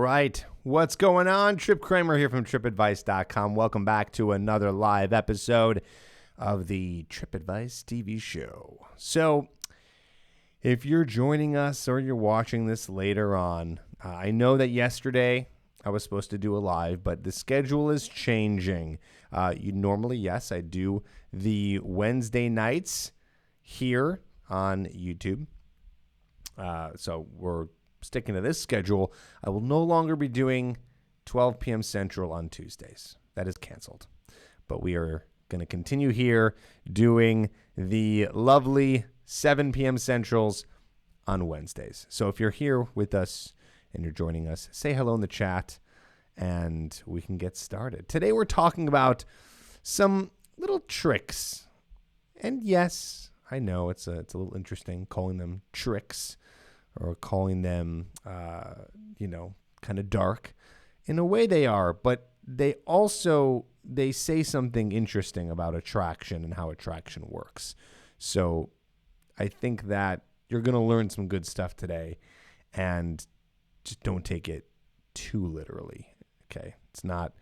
right. What's going on? Tripp Kramer here from TrippAdvice.com. Welcome back to another live episode of the Tripp Advice TV show. So, if you're joining us or you're watching this later on, I know that yesterday I was supposed to do a live, but the schedule is changing. Normally, yes, I do the Wednesday nights here on YouTube. So we're sticking to this schedule. I will no longer be doing 12 p.m. Central on Tuesdays. That is canceled. But we are going to continue here doing the lovely 7 p.m. Centrals on Wednesdays. So if you're here with us and you're joining us, say hello in the chat and we can get started. Today we're talking about some little tricks. And yes, I know it's a little interesting calling them tricks or calling them, kind of dark. In a way they are, but they say something interesting about attraction and how attraction works. So I think that you're going to learn some good stuff today, and just don't take it too literally, okay? It's not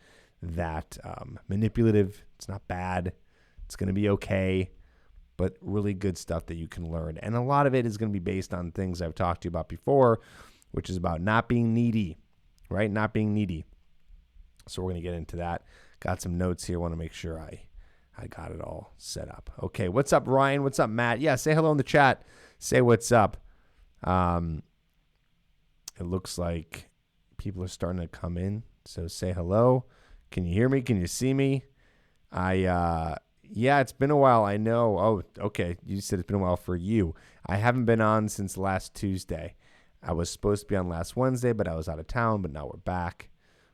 that manipulative. It's not bad. It's going to be okay, but really good stuff that you can learn. And a lot of it is going to be based on things I've talked to you about before, which is about not being needy, right? Not being needy. So we're going to get into that. Got some notes here. Want to make sure I got it all set up. Okay, what's up, Ryan? What's up, Matt? Yeah, say hello in the chat. Say what's up. It looks like people are starting to come in, so say hello. Can you hear me? Can you see me? Yeah, it's been a while. I know. Oh, okay. You said it's been a while for you. I haven't been on since last Tuesday. I was supposed to be on last Wednesday, but I was out of town, but now we're back.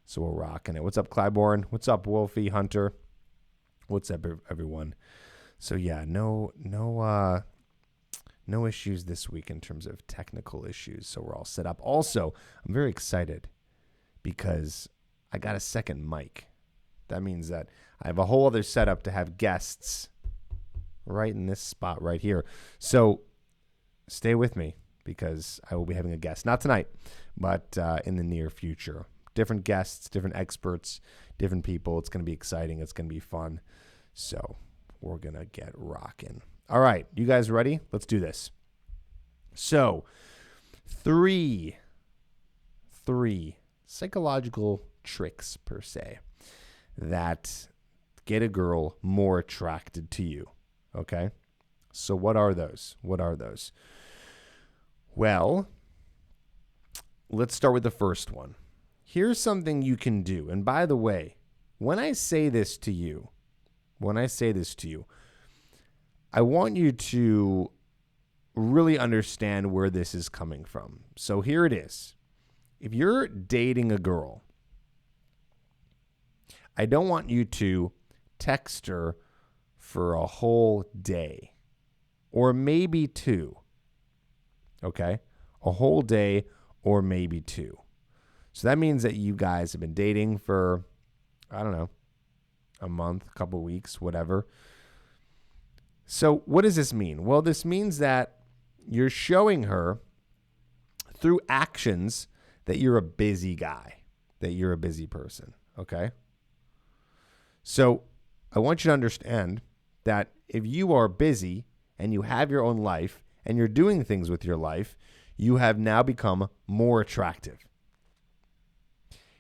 So we're rocking it. What's up, Clybourne? What's up, Wolfie, Hunter? What's up, everyone? So yeah, no issues this week in terms of technical issues. So we're all set up. Also, I'm very excited because I got a second mic. That means that I have a whole other setup to have guests right in this spot right here. So stay with me because I will be having a guest. Not tonight, but in the near future. Different guests, different experts, different people. It's going to be exciting. It's going to be fun. So we're going to get rocking. All right. You guys ready? Let's do this. So three psychological tricks per se that get a girl more attracted to you. Okay? So what are those? Well, let's start with the first one. Here's something you can do. And by the way, when I say this to you, I want you to really understand where this is coming from. So here it is. If you're dating a girl, I don't want you to text her for a whole day or maybe two. Okay? A whole day or maybe two. So that means that you guys have been dating for, I don't know, a month, a couple weeks, whatever. So what does this mean? Well, this means that you're showing her through actions that you're a busy guy, that you're a busy person, okay? So I want you to understand that if you are busy and you have your own life and you're doing things with your life, you have now become more attractive.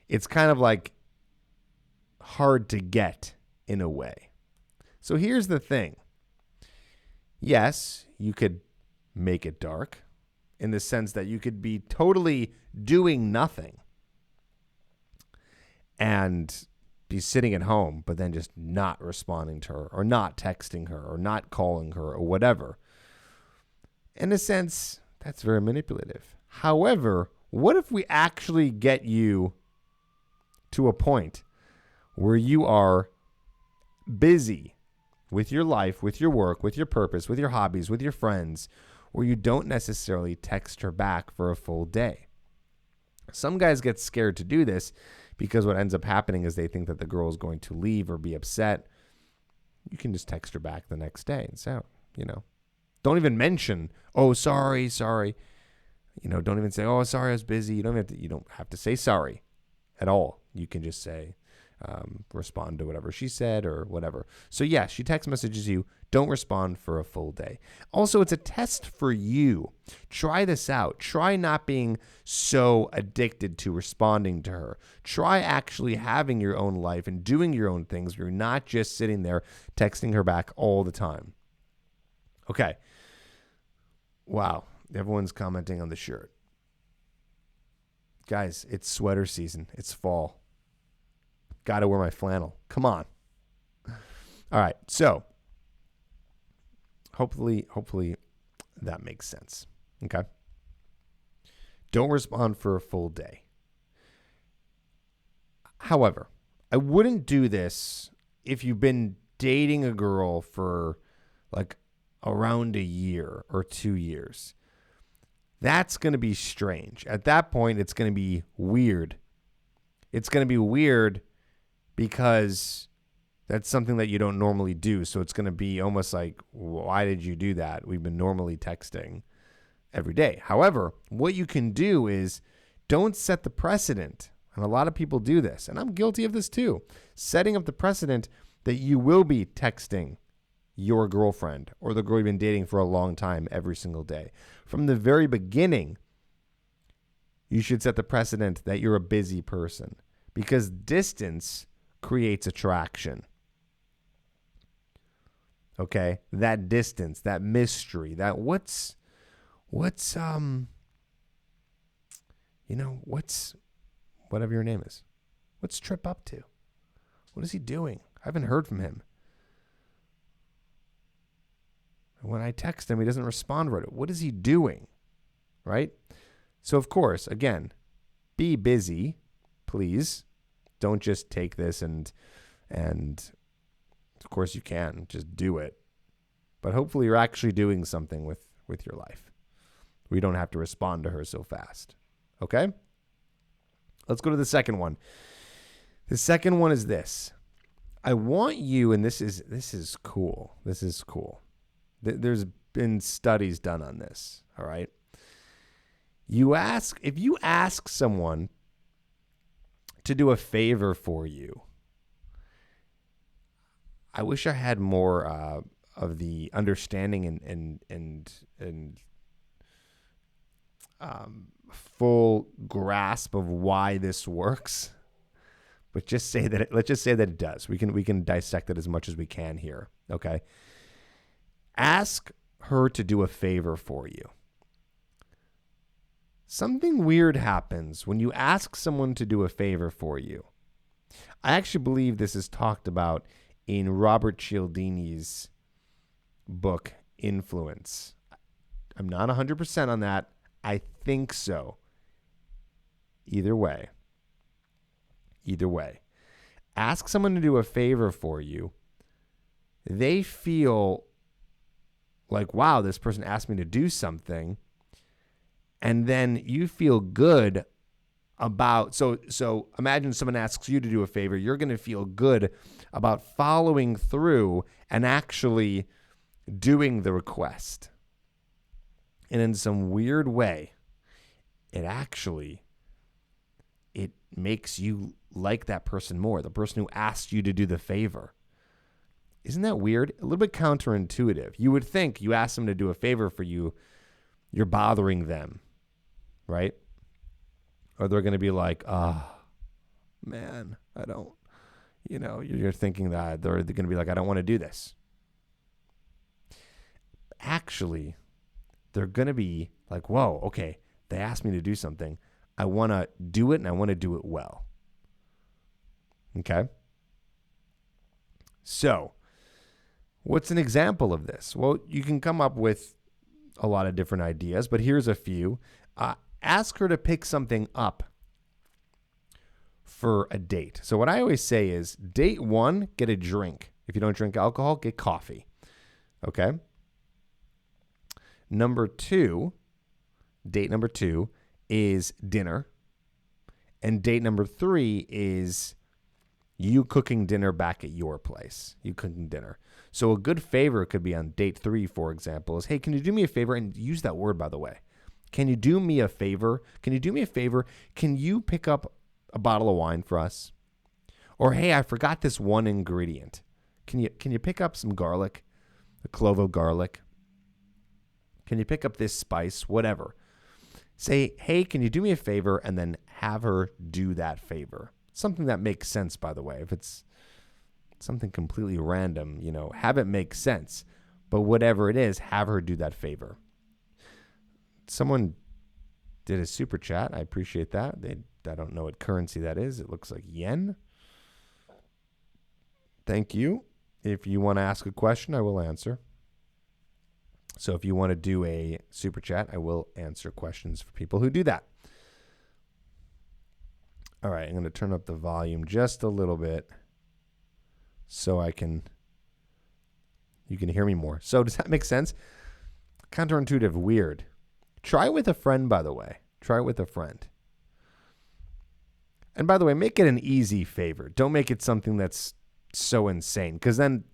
It's kind of like hard to get in a way. So here's the thing. Yes, you could make it dark in the sense that you could be totally doing nothing and be sitting at home, but then just not responding to her or not texting her or not calling her or whatever. In a sense, that's very manipulative. However, what if we actually get you to a point where you are busy with your life, with your work, with your purpose, with your hobbies, with your friends, where you don't necessarily text her back for a full day? Some guys get scared to do this because what ends up happening is they think that the girl is going to leave or be upset. You can just text her back the next day and say, don't even mention, oh, sorry. Don't even say, oh, sorry, I was busy. You don't have to say sorry at all. You can just say, respond to whatever she said or whatever. So yeah, she text messages you. Don't respond for a full day. Also, it's a test for you. Try this out. Try not being so addicted to responding to her. Try actually having your own life and doing your own things where you're not just sitting there texting her back all the time. Okay. Wow. Everyone's commenting on the shirt. Guys, it's sweater season. It's fall. Got to wear my flannel. Come on. All right. So hopefully that makes sense. Okay. Don't respond for a full day. However, I wouldn't do this if you've been dating a girl for like around a year or 2 years. That's going to be strange. At that point, it's going to be weird. It's going to be weird because that's something that you don't normally do. So it's going to be almost like, why did you do that? We've been normally texting every day. However, what you can do is don't set the precedent. And a lot of people do this. And I'm guilty of this too. Setting up the precedent that you will be texting your girlfriend or the girl you've been dating for a long time every single day. From the very beginning, you should set the precedent that you're a busy person because distance creates attraction. Okay? That distance, that mystery, that what's whatever your name is. What's Tripp up to? What is he doing? I haven't heard from him. When I text him, he doesn't respond right. What is he doing? Right? So, of course, again, be busy, please. Don't just take this and of course you can. Just do it. But hopefully you're actually doing something with your life. We don't have to respond to her so fast. Okay? Let's go to the second one. The second one is this. I want you, and this is cool. This is cool. There's been studies done on this, all right? If you ask someone to do a favor for you, I wish I had more of the understanding and full grasp of why this works. But let's just say that it does. We can dissect it as much as we can here, okay? Ask her to do a favor for you. Something weird happens when you ask someone to do a favor for you. I actually believe this is talked about in Robert Cialdini's book, Influence. I'm not 100% on that. I think so. Either way. Ask someone to do a favor for you. They feel like, wow, this person asked me to do something. And then you feel good about, so imagine someone asks you to do a favor. You're going to feel good about following through and actually doing the request. And in some weird way, it makes you like that person more, the person who asked you to do the favor. Isn't that weird? A little bit counterintuitive. You would think you ask them to do a favor for you, you're bothering them, right? Or they're going to be like, man, I don't, you're thinking that they're going to be like, I don't want to do this. Actually, they're going to be like, whoa, okay, they asked me to do something. I want to do it and I want to do it well. Okay? So, what's an example of this? Well, you can come up with a lot of different ideas, but here's a few. Ask her to pick something up for a date. So what I always say is, date one, get a drink. If you don't drink alcohol, get coffee. Okay? Date number two is dinner. And date number three is you cooking dinner back at your place. You cooking dinner. So a good favor could be on date 3, for example, is, hey, can you do me a favor? And use that word, by the way. Can you do me a favor? Can you do me a favor? Can you pick up a bottle of wine for us? Or, hey, I forgot this one ingredient. Can you pick up some garlic, a clove of garlic? Can you pick up this spice? Whatever. Say, hey, can you do me a favor? And then have her do that favor. Something that makes sense, by the way. If it's something completely random, have it make sense. But whatever it is, have her do that favor. Someone did a super chat. I appreciate that. I don't know what currency that is. It looks like yen. Thank you. If you want to ask a question, I will answer. So if you want to do a super chat, I will answer questions for people who do that. All right, I'm going to turn up the volume just a little bit so you can hear me more. So does that make sense? Counterintuitive, weird. Try it with a friend, by the way. Try it with a friend. And by the way, make it an easy favor. Don't make it something that's so insane. Because then,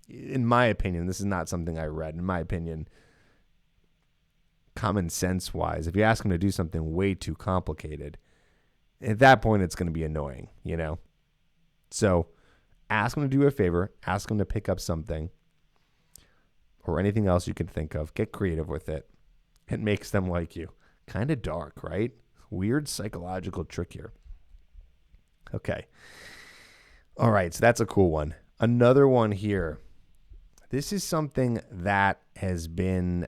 in my opinion, this is not something I read. In my opinion, common sense wise, if you ask them to do something way too complicated, at that point, it's going to be annoying, So ask them to do a favor. Ask them to pick up something or anything else you can think of. Get creative with it. It makes them like you. Kind of dark, right? Weird psychological trick here. Okay. All right, so that's a cool one. Another one here. This is something that has been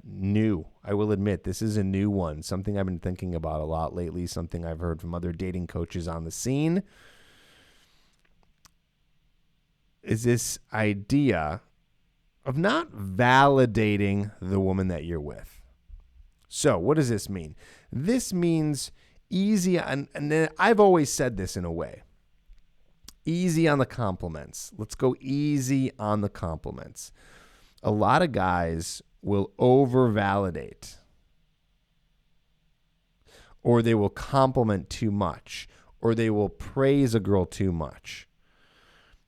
new. I will admit, this is a new one. Something I've been thinking about a lot lately. Something I've heard from other dating coaches on the scene. Is this idea of not validating the woman that you're with. So what does this mean? This means easy, and I've always said this in a way. Easy on the compliments. Let's go easy on the compliments. A lot of guys will over-validate, or they will compliment too much, or they will praise a girl too much.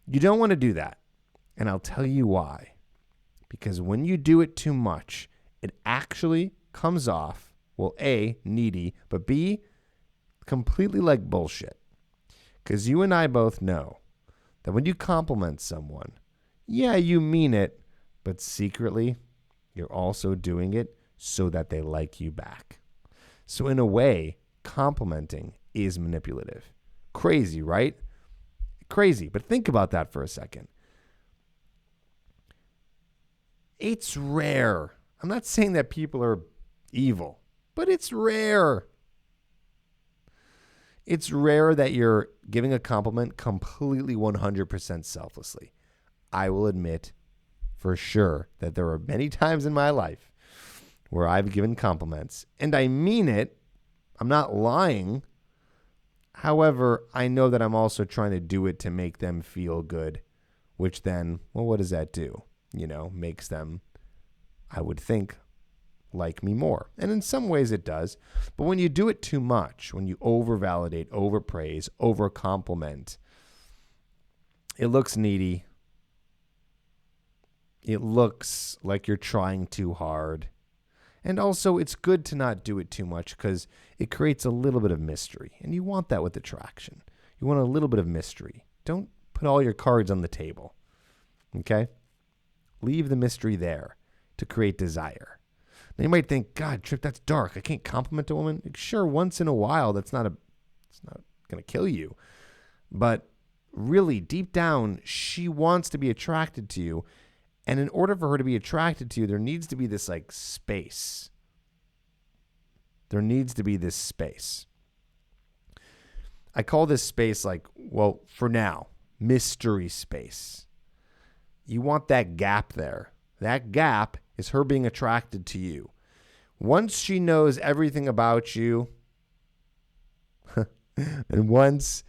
You don't want to do that, and I'll tell you why. Because when you do it too much, it actually comes off, well, A, needy, but B, completely like bullshit. Because you and I both know that when you compliment someone, yeah, you mean it, but secretly, you're also doing it so that they like you back. So in a way, complimenting is manipulative. Crazy, right? Crazy, but think about that for a second. It's rare. I'm not saying that people are evil, but it's rare. It's rare that you're giving a compliment completely 100% selflessly. I will admit for sure that there are many times in my life where I've given compliments, and I mean it. I'm not lying. However, I know that I'm also trying to do it to make them feel good, which then, well, what does that do? Makes them, I would think, like me more. And in some ways it does. But when you do it too much, when you over-validate, over-praise, over-compliment, it looks needy. It looks like you're trying too hard. And also, it's good to not do it too much because it creates a little bit of mystery. And you want that with attraction. You want a little bit of mystery. Don't put all your cards on the table. Okay? Leave the mystery there to create desire. Now you might think, God, Tripp, that's dark. I can't compliment a woman. Sure, once in a while, it's not going to kill you. But really, deep down, she wants to be attracted to you. And in order for her to be attracted to you, there needs to be this space. There needs to be this space. I call this space for now, mystery space. You want that gap there. That gap is her being attracted to you. Once she knows everything about you, and once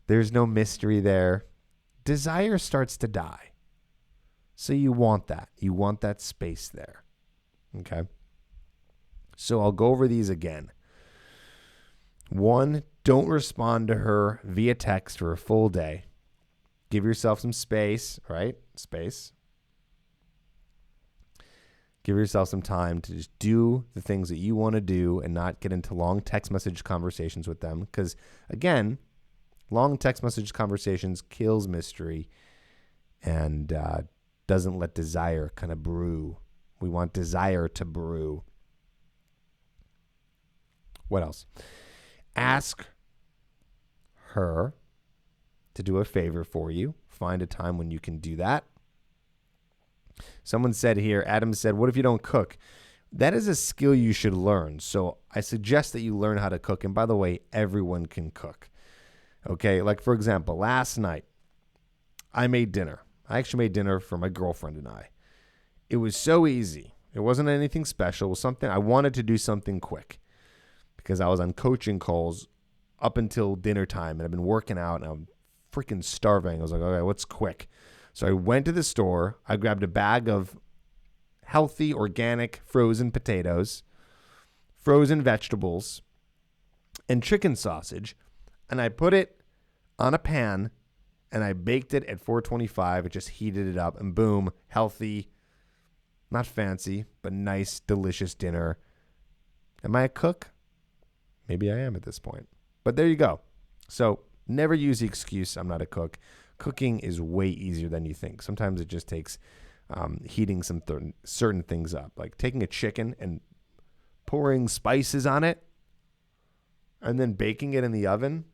there's no mystery there, desire starts to die. So you want that. You want that space there. Okay? So I'll go over these again. 1, don't respond to her via text for a full day. Give yourself some space, right? Space. Give yourself some time to just do the things that you want to do and not get into long text message conversations with them. Because, again, long text message conversations kills mystery and doesn't let desire kind of brew. We want desire to brew. What else? Ask her to do a favor for you. Find a time when you can do that. Someone said here, Adam said, what if you don't cook? That is a skill you should learn. So I suggest that you learn how to cook. And by the way, everyone can cook. Okay, like for example, last night, I made dinner. I actually made dinner for my girlfriend and I. It was so easy. It wasn't anything special. It was something, I wanted to do something quick because I was on coaching calls up until dinner time and I've been working out and I'm freaking starving. I was like, okay, what's quick? So I went to the store. I grabbed a bag of healthy, organic, frozen potatoes, frozen vegetables, and chicken sausage, and I put it on a pan, and I baked it at 425. It just heated it up, and boom, healthy, not fancy, but nice, delicious dinner. Am I a cook? Maybe I am at this point. But there you go. So never use the excuse, I'm not a cook. Cooking is way easier than you think. Sometimes it just takes heating some certain things up, like taking a chicken and pouring spices on it and then baking it in the oven.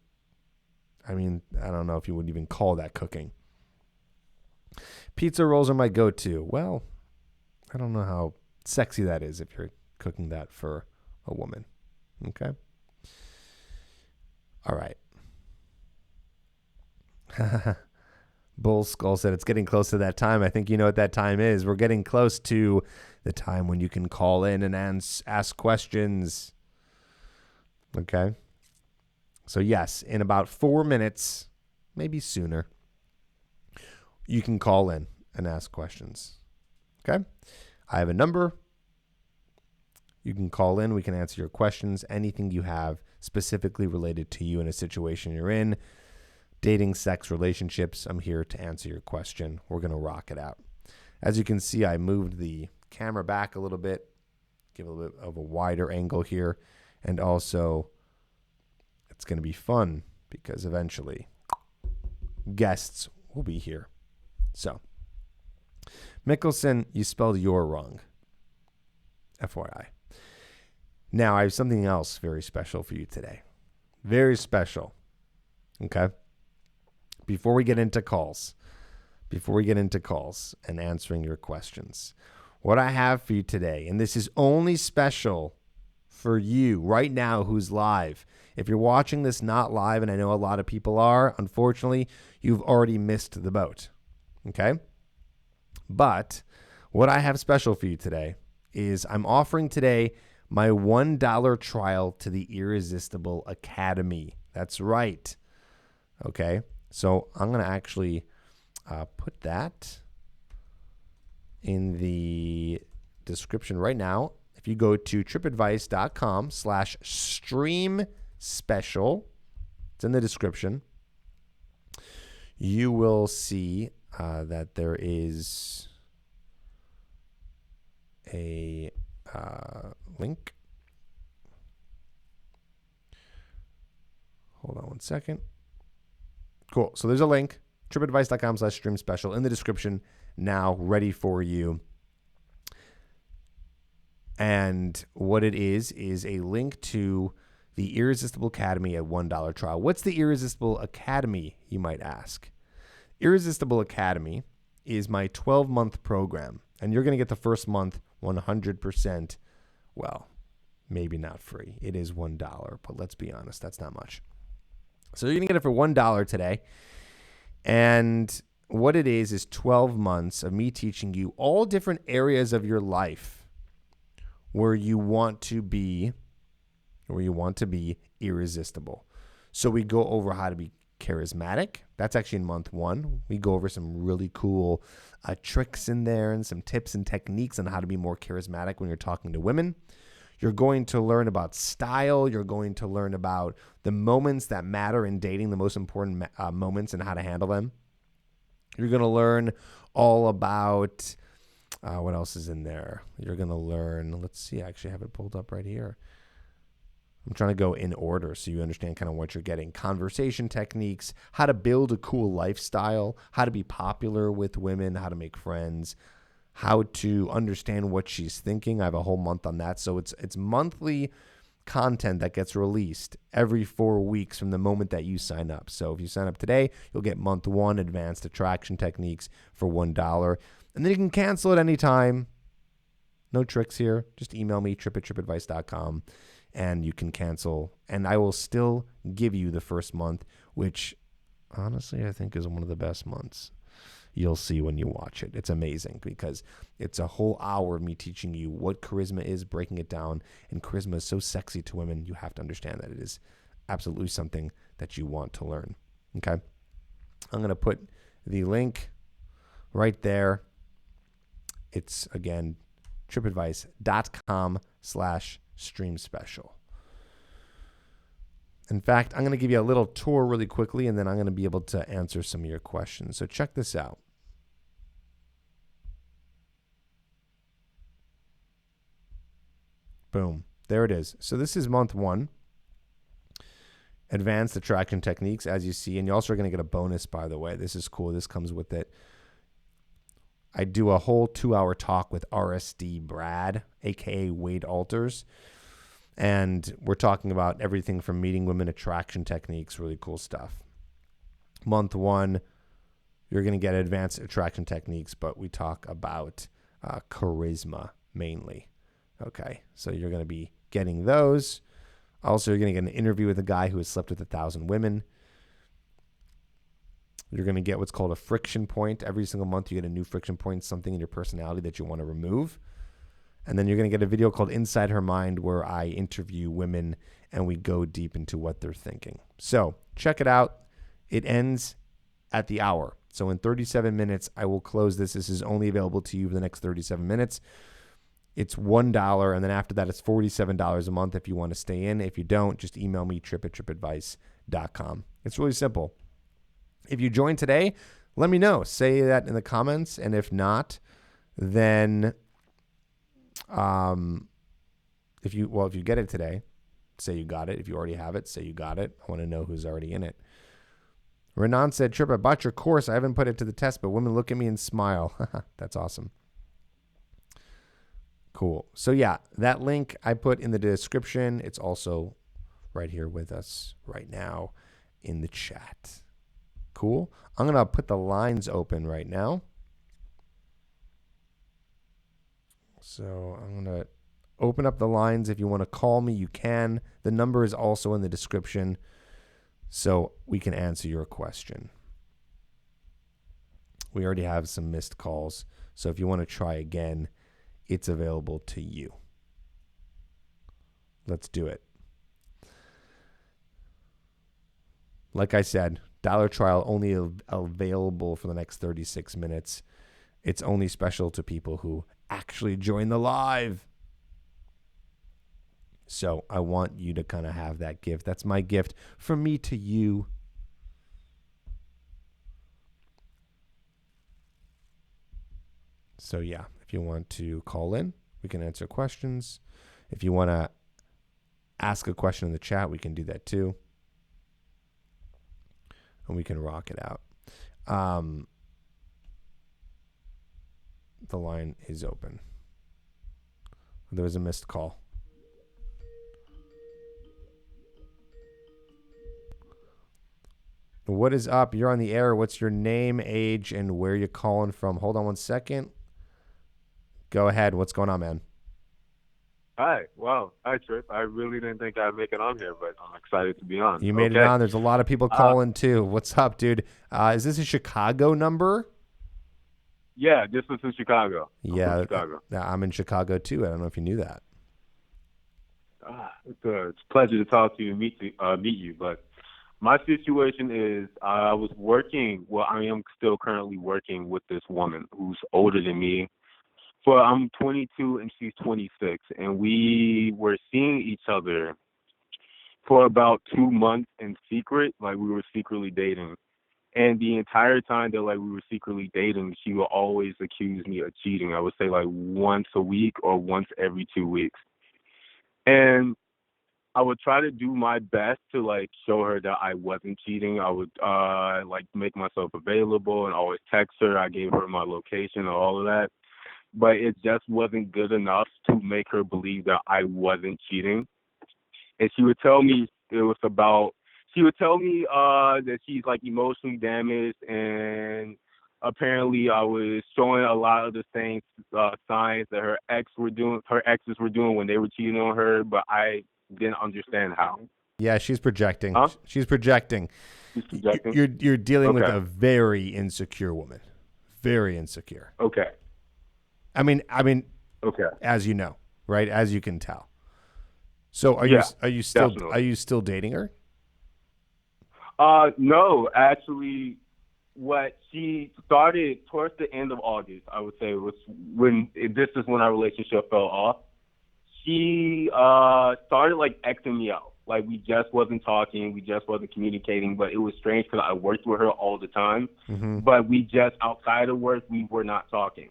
I mean, I don't know if you would even call that cooking. Pizza rolls are my go-to. Well, I don't know how sexy that is if you're cooking that for a woman. Okay? All right. Bull Skull said it's getting close to that time. I think you know what that time is. We're getting close to the time when you can call in and ask questions. Okay? So yes, in about 4 minutes, maybe sooner, you can call in and ask questions. Okay? I have a number. You can call in. We can answer your questions. Anything you have specifically related to you in a situation you're in. Dating, sex, relationships. I'm here to answer your question. We're going to rock it out. As you can see, I moved the camera back a little bit, give a little bit of a wider angle here. And also, it's going to be fun because eventually guests will be here. So, Mickelson, you spelled your wrong. FYI. Now, I have something else very special for you today. Very special. Okay? Before we get into calls and answering your questions, what I have for you today, and this is only special for you right now who's live. If you're watching this not live, and I know a lot of people are, unfortunately, you've already missed the boat. Okay? But what I have special for you today is I'm offering today my $1 trial to the Irresistible Academy. That's right. Okay? So I'm going to actually put that in the description right now. If you go to trippadvice.com/stream special, it's in the description, you will see that there is a link. Hold on one second. Cool. So there's a link, trippadvice.com/stream special in the description now, ready for you. And what it is a link to the Irresistible Academy at $1 trial. What's the Irresistible Academy, you might ask? Irresistible Academy is my 12-month program, and you're going to get the first month 100%, well, maybe not free. It is $1, but let's be honest, that's not much. So you're going to get it for $1 today. And what it is 12 months of me teaching you all different areas of your life where you want to be irresistible. So we go over how to be charismatic. That's actually in month 1. We go over some really cool tricks in there and some tips and techniques on how to be more charismatic when you're talking to women. You're going to learn about style. You're going to learn about the moments that matter in dating, the most important moments and how to handle them. You're going to learn all about What else is in there? You're going to learn. Let's see. I actually have it pulled up right here. I'm trying to go in order so you understand kind of what you're getting. Conversation techniques, how to build a cool lifestyle, how to be popular with women, how to make friends, how to understand what she's thinking. I have a whole month on that. So it's monthly content that gets released every 4 weeks from the moment that you sign up. So if you sign up today, you'll get month 1 advanced attraction techniques for $1. And then you can cancel at any time. No tricks here. Just email me, tripp@trippadvice.com, and you can cancel. And I will still give you the first month, which honestly I think is one of the best months. You'll see when you watch it. It's amazing because it's a whole hour of me teaching you what charisma is, breaking it down. And charisma is so sexy to women, you have to understand that it is absolutely something that you want to learn. Okay? I'm going to put the link right there. It's, again, trippadvice.com/stream special. In fact, I'm going to give you a little tour really quickly, and then I'm going to be able to answer some of your questions. So check this out. Boom. There it is. So this is month 1. Advanced attraction techniques, as you see. And you also are going to get a bonus, by the way. This is cool. This comes with it. I do a whole 2-hour talk with RSD Brad, a.k.a. Wade Alters. And we're talking about everything from meeting women, attraction techniques, really cool stuff. Month 1, you're going to get advanced attraction techniques, but we talk about charisma mainly. Okay, so you're going to be getting those. Also, you're going to get an interview with a guy who has slept with 1,000 women. You're going to get what's called a friction point. Every single month, you get a new friction point, something in your personality that you want to remove. And then you're going to get a video called Inside Her Mind where I interview women and we go deep into what they're thinking. So check it out. It ends at the hour. So in 37 minutes, I will close this. This is only available to you for the next 37 minutes. It's $1. And then after that, it's $47 a month if you want to stay in. If you don't, just email me, tripp@trippadvice.com. It's really simple. If you join today, let me know. Say that in the comments. And if not, then if you get it today, say you got it. If you already have it, say you got it. I want to know who's already in it. Renan said, Tripp, I bought your course. I haven't put it to the test, but women look at me and smile. That's awesome. Cool. So yeah, that link I put in the description. It's also right here with us right now in the chat. Cool. I'm going to put the lines open right now. So I'm going to open up the lines. If you want to call me, you can. The number is also in the description so we can answer your question. We already have some missed calls. So if you want to try again, it's available to you. Let's do it. Like I said, dollar trial only available for the next 36 minutes. It's only special to people who actually join the live. So I want you to kind of have that gift. That's my gift from me to you. So yeah, if you want to call in, we can answer questions. If you want to ask a question in the chat, we can do that too. And we can rock it out. The line is open. There was a missed call. What is up? You're on the air. What's your name, age, and where you calling from? Hold on one second. Go ahead. What's going on, man? Hi. Wow. Hi, Tripp. I really didn't think I'd make it on here, but I'm excited to be on. You made it on. There's a lot of people calling too. What's up, dude? Is this a Chicago number? Yeah, this is in Chicago. Yeah, I'm in Chicago too. I don't know if you knew that. It's a pleasure to talk to you and meet you. But my situation is I was working. Well, I am still currently working with this woman who's older than me. I'm 22 and she's 26, and we were seeing each other for about 2 months in secret. Like, we were secretly dating. And the entire time that like we were secretly dating, she would always accuse me of cheating. I would say like once a week or once every 2 weeks. And I would try to do my best to like show her that I wasn't cheating. I would like make myself available and always text her. I gave her my location and all of that. But it just wasn't good enough to make her believe that I wasn't cheating. And she would tell me it was about she would tell me that she's like emotionally damaged, and apparently I was showing a lot of the same signs that her exes were doing when they were cheating on her, but I didn't understand how. Yeah, she's projecting. Huh? She's projecting. She's projecting. You're dealing with Okay. a very insecure woman. Very insecure. Okay. I mean, Okay. as you know, right? As you can tell. So Yeah, are you still definitely. dating her? No, actually, what she started towards the end of August, I would say, was this is when our relationship fell off. She started like Xing me out. Like we just wasn't talking, we just wasn't communicating. But it was strange because I worked with her all the time, Mm-hmm. but we just outside of work we were not talking.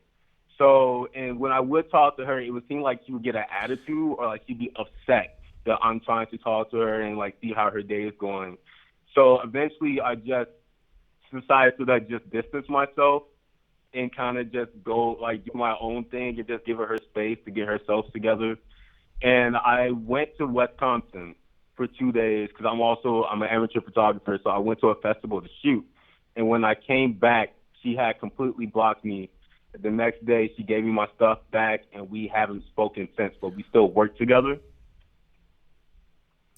So, and when I would talk to her, it would seem like she would get an attitude or like she'd be upset that I'm trying to talk to her and like see how her day is going. So eventually, I just decided to like just distance myself and kind of just go like do my own thing and just give her space to get herself together. And I went to Wisconsin for 2 days because I'm an amateur photographer, so I went to a festival to shoot. And when I came back, she had completely blocked me. The next day, she gave me my stuff back, and we haven't spoken since, but we still work together.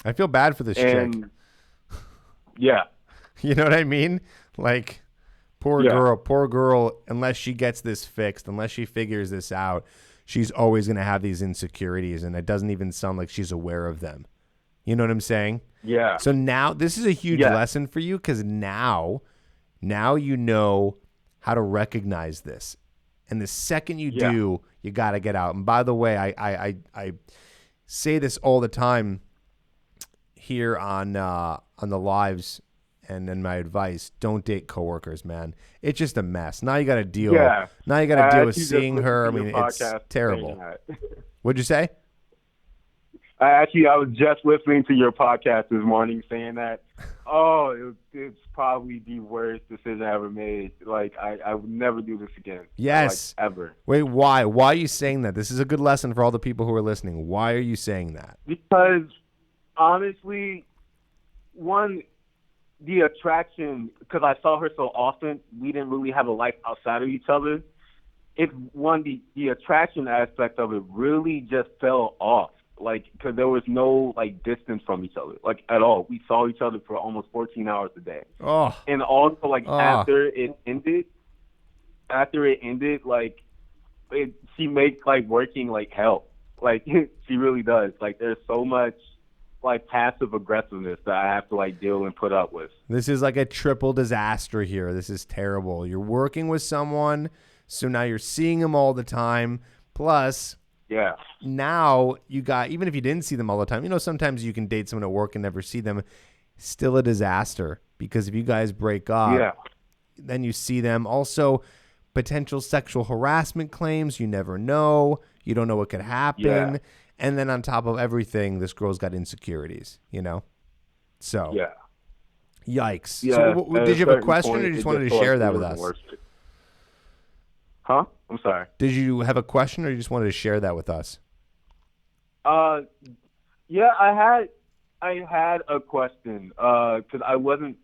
I feel bad for this chick. And yeah, You know what I mean? Like, yeah, poor girl, unless she gets this fixed, unless she figures this out, she's always going to have these insecurities, and it doesn't even sound like she's aware of them. You know what I'm saying? yeah, So now this is a huge yeah, lesson for you because now you know how to recognize this. And the second you yeah. do, you got to get out. And by the way, I say this all the time here on the lives and in my advice, don't date coworkers, man. It's just a mess. Now you got to deal. Yeah. Now you got I to deal with actually just seeing listened her. to I your mean, it's podcast saying terrible. that. What'd you say? I was just listening to your podcast this morning saying that. Oh, it's probably the worst decision I ever made. Like, I would never do this again. Yes. Like, ever. Wait, why? Why are you saying that? This is a good lesson for all the people who are listening. Why are you saying that? Because, honestly, one, the attraction, because I saw her so often, we didn't really have a life outside of each other. It's one, the attraction aspect of it really just fell off. Like, because there was no, like, distance from each other, like, at all. We saw each other for almost 14 hours a day. Oh, And also, like, oh. after it ended, like, she makes, like, working, like, hell. Like, she really does. Like, there's so much, like, passive aggressiveness that I have to, like, deal and put up with. This is like a triple disaster here. This is terrible. You're working with someone, so now you're seeing them all the time. Plus, Yeah. now you got, even if you didn't see them all the time, you know, sometimes you can date someone at work and never see them. Still a disaster because if you guys break up, Yeah. then you see them. Also, potential sexual harassment claims. You never know. You don't know what could happen. Yeah. And then on top of everything, this girl's got insecurities, you know? So, Yeah. yikes. So, Yeah. At did a you have a certain question or point, you it just wanted to felt share like that we with were us? worse. Huh? I'm sorry. Did you have a question or you just wanted to share that with us? Uh, yeah, I had a question. Because I wasn't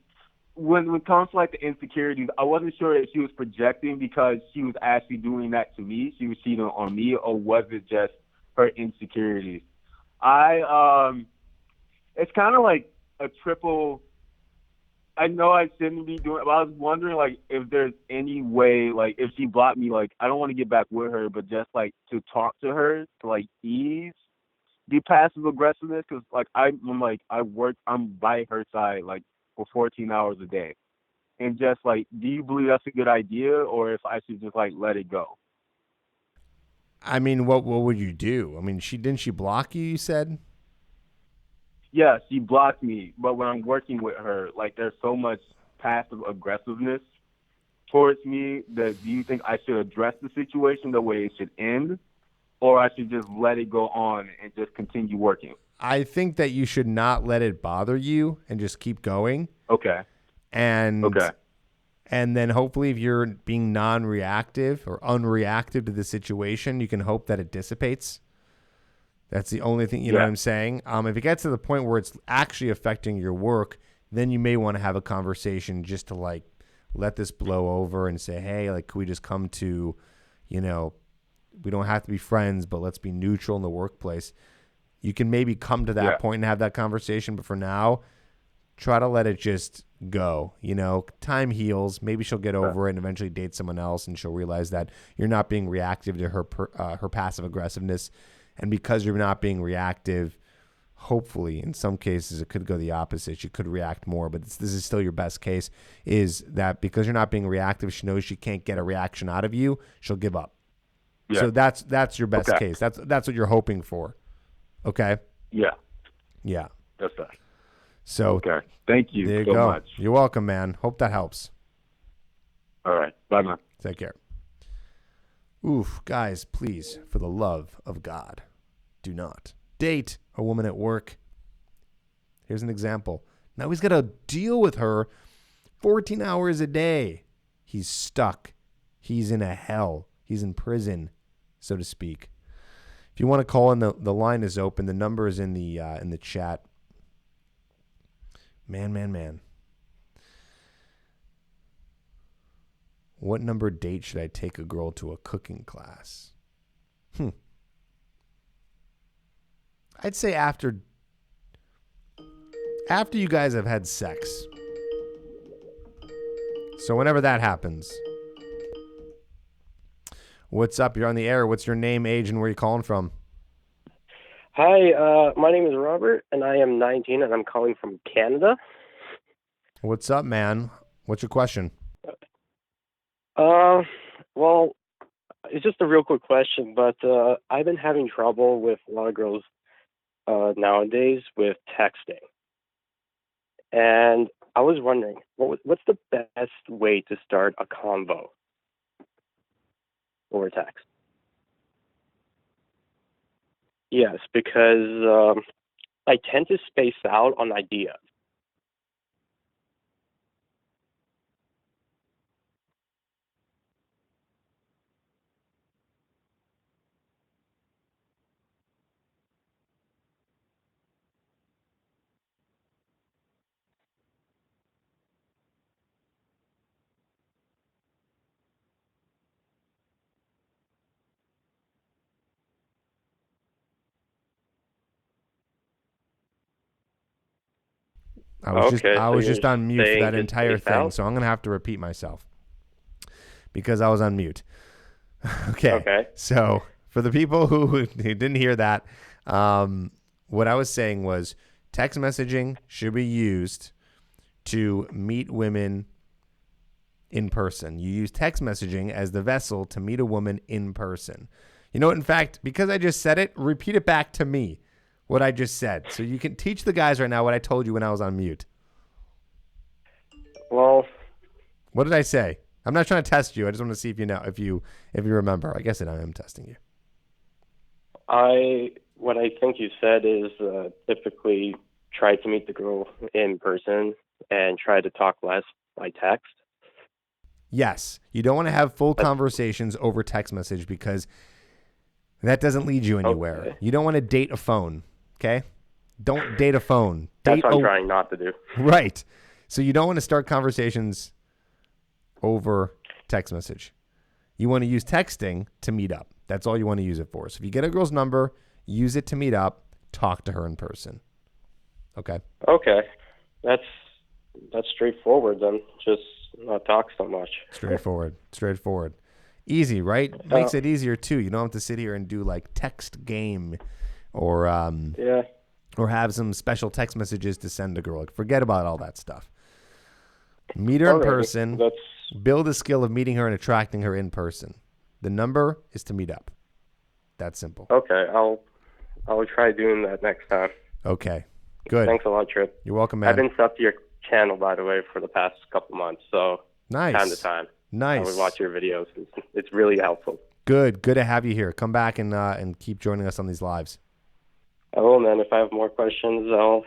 when it comes to like the insecurities, I wasn't sure if she was projecting because she was actually doing that to me. She was cheating on me, or was it just her insecurities? I it's kind of like a triple. I know I shouldn't be doing, but I was wondering like if there's any way, like if she blocked me, like I don't want to get back with her, but just like to talk to her to like ease the passive aggressiveness, because like I'm like I'm by her side like for 14 hours a day, and just like, do you believe that's a good idea, or if I should just like let it go? I mean, what would you do? I mean, she block you, you said? Yeah, she blocked me, but when I'm working with her, like there's so much. passive aggressiveness towards me, do you think I should address the situation the way it should end, or I should just let it go on and just continue working? I think that you should not let it bother you and just keep going. Okay. And then hopefully if you're being non-reactive or unreactive to the situation, you can hope that it dissipates. That's the only thing, you know what I'm saying? If it gets to the point where it's actually affecting your work, then you may want to have a conversation just to like let this blow over and say, hey, like, can we just come to, you know, we don't have to be friends, but let's be neutral in the workplace. You can maybe come to that point and have that conversation, but for now, try to let it just go. You know, time heals. Maybe she'll get over it and eventually date someone else, and she'll realize that you're not being reactive to her passive aggressiveness. And because you're not being reactive, hopefully, in some cases, it could go the opposite. She could react more, but this is still your best case, is that because you're not being reactive, she knows she can't get a reaction out of you, she'll give up. Yeah. So that's your best case. That's what you're hoping for. Okay? Yeah. Yeah. That's that. So thank you there you so go. much. You're welcome, man. Hope that helps. All right. Bye, man. Take care. Oof, guys, please, for the love of God, do not date a woman at work. Here's an example. Now he's got to deal with her 14 hours a day. He's stuck. He's in a hell. He's in prison, so to speak. If you want to call in, the line is open. The number is in the chat. Man. What number date should I take a girl to a cooking class? I'd say after you guys have had sex. So whenever that happens. What's up? You're on the air. What's your name, age, and where are you calling from? Hi, my name is Robert, and I am 19, and I'm calling from Canada. What's up, man? What's your question? Well, it's just a real quick question, but I've been having trouble with a lot of girls nowadays with texting. And I was wondering, what's the best way to start a convo over text? Yes, because I tend to space out on ideas. I was just on mute for that entire thing, so I'm going to have to repeat myself because I was on mute. Okay. So for the people who didn't hear that, what I was saying was text messaging should be used to meet women in person. You use text messaging as the vessel to meet a woman in person. You know what? In fact, because I just said it, repeat it back to me. What I just said. So you can teach the guys right now what I told you when I was on mute. Well, what did I say? I'm not trying to test you. I just want to see if you know, if you remember. I guess I am testing you. What I think you said is typically try to meet the girl in person and try to talk less by text. Yes. You don't want to have full conversations over text message because that doesn't lead you anywhere. Okay. You don't want to date a phone. Okay? Don't date a phone. That's what I'm trying not to do. Right. So you don't want to start conversations over text message. You want to use texting to meet up. That's all you want to use it for. So if you get a girl's number, use it to meet up, talk to her in person. Okay? Okay. That's straightforward then. Just not talk so much. Straightforward. Easy, right? Makes it easier too. You don't have to sit here and do like text game or have some special text messages to send a girl. Like, forget about all that stuff. Meet her in person. Build a skill of meeting her and attracting her in person. The number is to meet up. That's simple. Okay, I'll try doing that next time. Okay, good. Thanks a lot, Tripp. You're welcome, man. I've been sub to your channel, by the way, for the past couple months. So Nice. time to time, I would Nice. watch your videos. It's really helpful. Good to have you here. Come back and keep joining us on these lives. I will, man. If I have more questions, I'll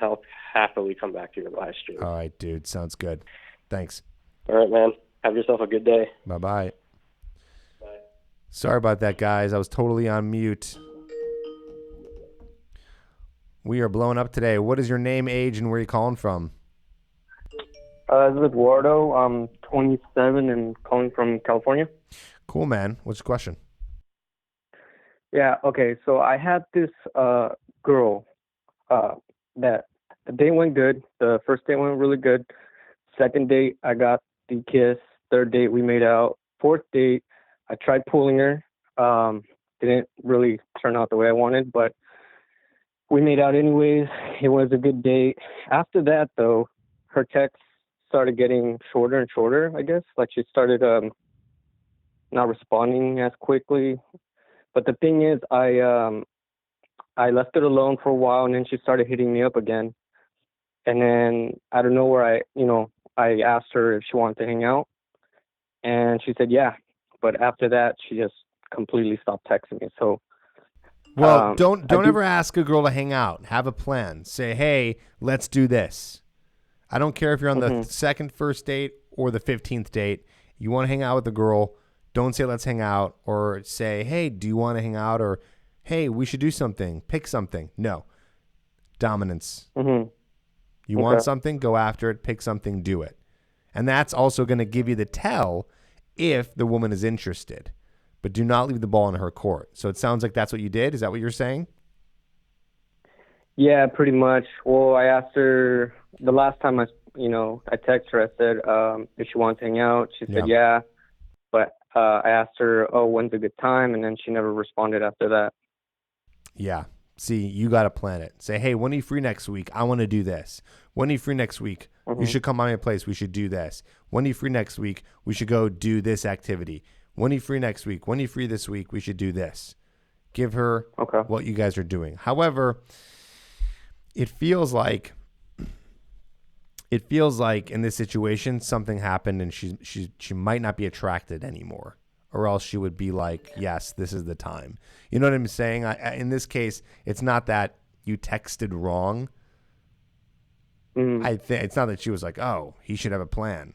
happily come back to your live stream. All right, dude. Sounds good. Thanks. All right, man. Have yourself a good day. Bye-bye. Sorry about that, guys. I was totally on mute. We are blowing up today. What is your name, age, and where are you calling from? This is Eduardo. I'm 27 and calling from California. Cool, man. What's your question? Yeah, okay. So I had this girl that the date went good. The first date went really good. Second date, I got the kiss. Third date, we made out. Fourth date, I tried pulling her. Didn't really turn out the way I wanted, but we made out anyways. It was a good date. After that, though, her texts started getting shorter and shorter, I guess. Like she started not responding as quickly. But the thing is, I left it alone for a while, and then she started hitting me up again. And then out of nowhere, I asked her if she wanted to hang out, and she said yeah. But after that, she just completely stopped texting me. So, well, don't ever ask a girl to hang out. Have a plan. Say, hey, let's do this. I don't care if you're on the second first date or the 15th date. You want to hang out with a girl, don't say let's hang out, or say, hey, do you want to hang out, or hey, we should do something. Pick something. No. Dominance. You want something, go after it. Pick something, do it. And that's also going to give you the tell if the woman is interested. But do not leave the ball in her court. So it sounds like that's what you did. Is that what you're saying? Yeah, pretty much. Well, I asked her the last time I texted her. I said if she wanted to hang out. She said yeah. But I asked her, oh, when's a good time? And then she never responded after that. Yeah. See, you got to plan it. Say, hey, when are you free next week? I want to do this. When are you free next week? You should come by my place. We should do this. When are you free next week? We should go do this activity. When are you free next week? When are you free this week? We should do this. Give her what you guys are doing. However, it feels like in this situation something happened and she might not be attracted anymore, or else she would be like, yes, this is the time. You know what I'm saying? In this case, it's not that you texted wrong. I think it's not that she was like, oh, he should have a plan.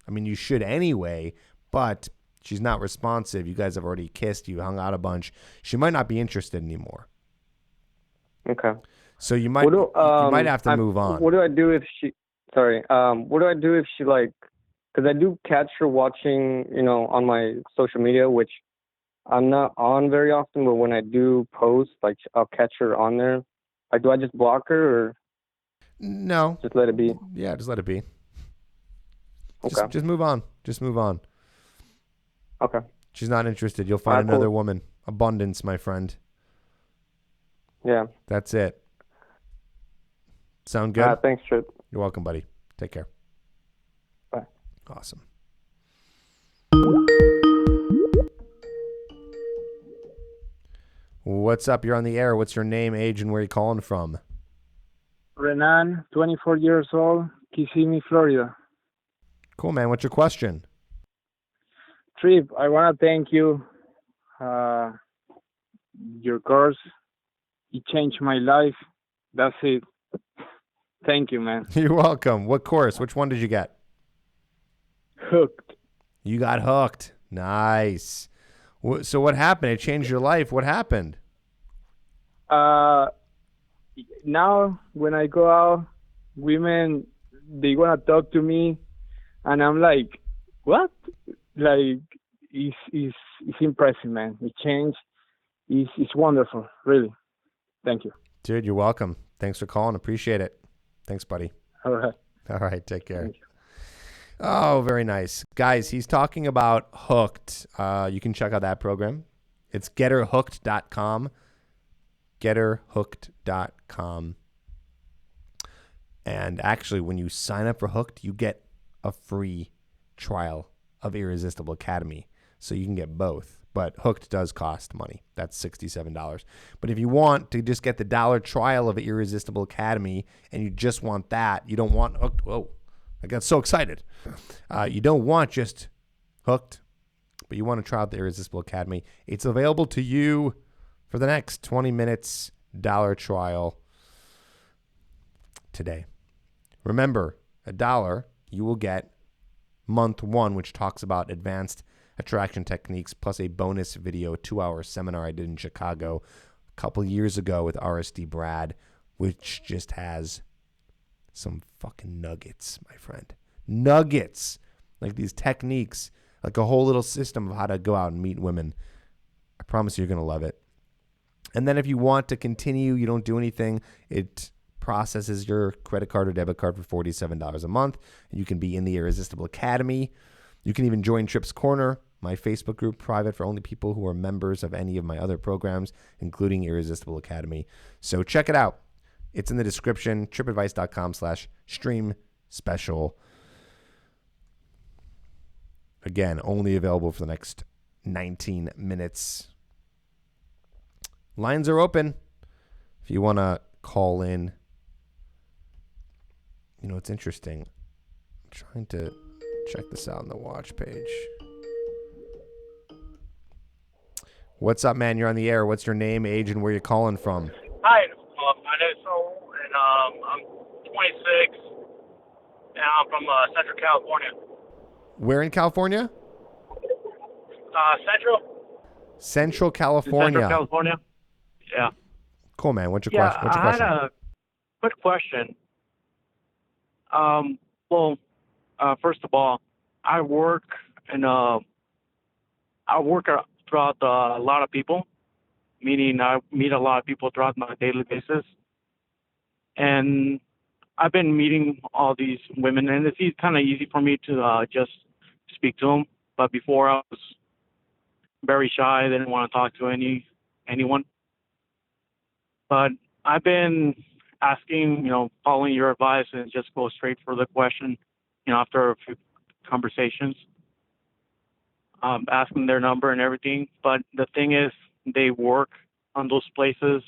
I mean, you should anyway, but she's not responsive. You guys have already kissed. You hung out a bunch. She might not be interested anymore. Okay. So you might have to move on. What do I do if she? Sorry. What do I do if she because I do catch her watching, on my social media, which I'm not on very often, but when I do post, I'll catch her on there. Do I just block her or? No. Just let it be. Yeah, just let it be. Okay. Just move on. Just move on. Okay. She's not interested. You'll find another woman. Abundance, my friend. Yeah. That's it. Sound good? Thanks, Tripp. You're welcome, buddy. Take care. Bye. Awesome. What's up? You're on the air. What's your name, age, and where are you calling from? Renan, 24 years old, Kissimmee, Florida. Cool, man. What's your question? Tripp, I want to thank you. Your course, it changed my life. That's it. Thank you, man. You're welcome. What course? Which one did you get? Hooked. You got hooked. Nice. So what happened? It changed your life. What happened? Now, when I go out, women, they want to talk to me, and I'm like, what? It's impressive, man. It changed. It's wonderful, really. Thank you. Dude, you're welcome. Thanks for calling. Appreciate it. Thanks, buddy. All right. All right. Take care. Oh, very nice. Guys, he's talking about Hooked. You can check out that program. It's getterhooked.com. Getterhooked.com. And actually, when you sign up for Hooked, you get a free trial of Irresistible Academy. So you can get both. But Hooked does cost money. That's $67. But if you want to just get the $1 trial of Irresistible Academy and you just want that, you don't want Hooked. Whoa. I got so excited. You don't want just Hooked, but you want to try out the Irresistible Academy. It's available to you for the next 20 minutes, $1 trial today. Remember, $1, you will get month 1, which talks about advanced attraction techniques, plus a bonus video, 2-hour seminar I did in Chicago a couple years ago with RSD Brad, which just has some fucking nuggets, my friend. Nuggets. Like these techniques, like a whole little system of how to go out and meet women. I promise you're going to love it. And then if you want to continue, you don't do anything, it processes your credit card or debit card for $47 a month. And you can be in the Irresistible Academy. You can even join Tripp's Corner, my Facebook group, private for only people who are members of any of my other programs, including Irresistible Academy. So check it out. It's in the description, trippadvice.com/stream special. Again, only available for the next 19 minutes. Lines are open if you want to call in. You know, it's interesting. I'm trying to check this out on the watch page. What's up, man? You're on the air. What's your name, age, and where you calling from? Hi, my name is Saul, and I'm 26, and I'm from Central California. Where in California? Central California. Central California. Yeah. Cool, man. What's your question? What's your question? I had a quick question. First of all, I work throughout a lot of people, meaning I meet a lot of people throughout my daily basis. And I've been meeting all these women, and it's kind of easy for me to just speak to them. But before, I was very shy. I didn't want to talk to anyone. But I've been asking, following your advice, and just go straight for the question, after a few conversations, asking their number and everything. But the thing is, they work on those places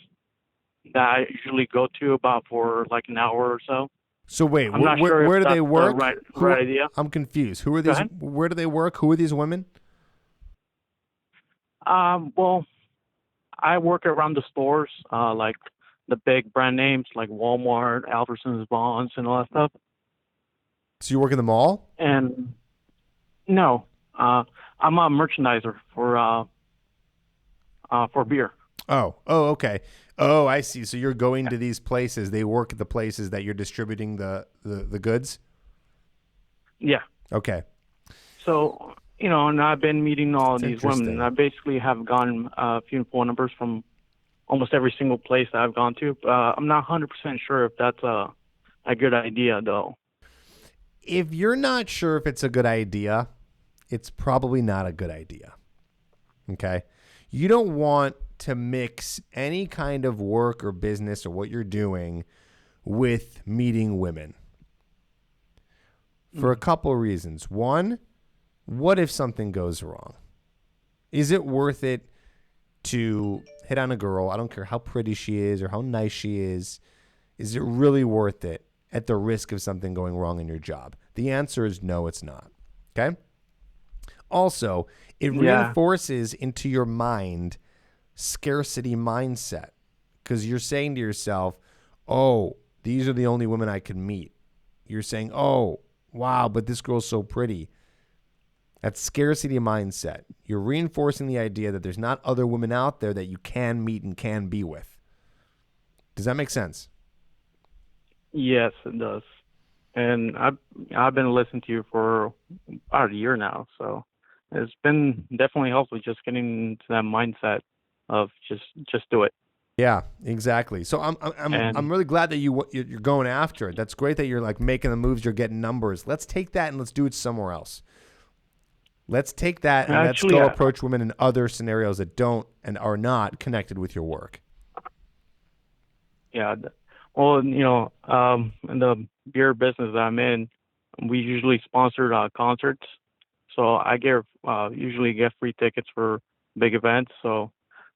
that I usually go to about for like an hour or so. So wait, where do they work? Right idea. I'm confused. Who are these? Where do they work? Who are these women? Well, I work around the stores, like the big brand names like Walmart, Albertsons, Vons, and all that stuff. So you work in the mall? And no, I'm a merchandiser for beer. Oh, okay. Oh, I see. So you're going to these places. They work at the places that you're distributing the goods? Yeah. Okay. So, and I've been meeting all these women, and I basically have gotten a few phone numbers from almost every single place that I've gone to. I'm not 100% sure if that's a good idea, though. If you're not sure if it's a good idea, it's probably not a good idea. Okay? You don't want to mix any kind of work or business or what you're doing with meeting women for a couple of reasons. One, what if something goes wrong? Is it worth it to hit on a girl? I don't care how pretty she is or how nice she is. Is it really worth it at the risk of something going wrong in your job? The answer is no, it's not. Okay? Also, it reinforces into your mind scarcity mindset, because you're saying to yourself, oh, these are the only women I can meet. You're saying, oh, wow, but this girl's so pretty. That's scarcity mindset. You're reinforcing the idea that there's not other women out there that you can meet and can be with. Does that make sense? Yes, it does. And I've been listening to you for about a year now, so it's been definitely helpful just getting into that mindset of just do it. Yeah, exactly. So I'm really glad that you're going after it. That's great that you're like making the moves. You're getting numbers. Let's take that and let's do it somewhere else. Let's take that and let's go approach women in other scenarios that don't and are not connected with your work. Yeah. Well, in the beer business that I'm in, we usually sponsor concerts. So I usually get free tickets for big events. So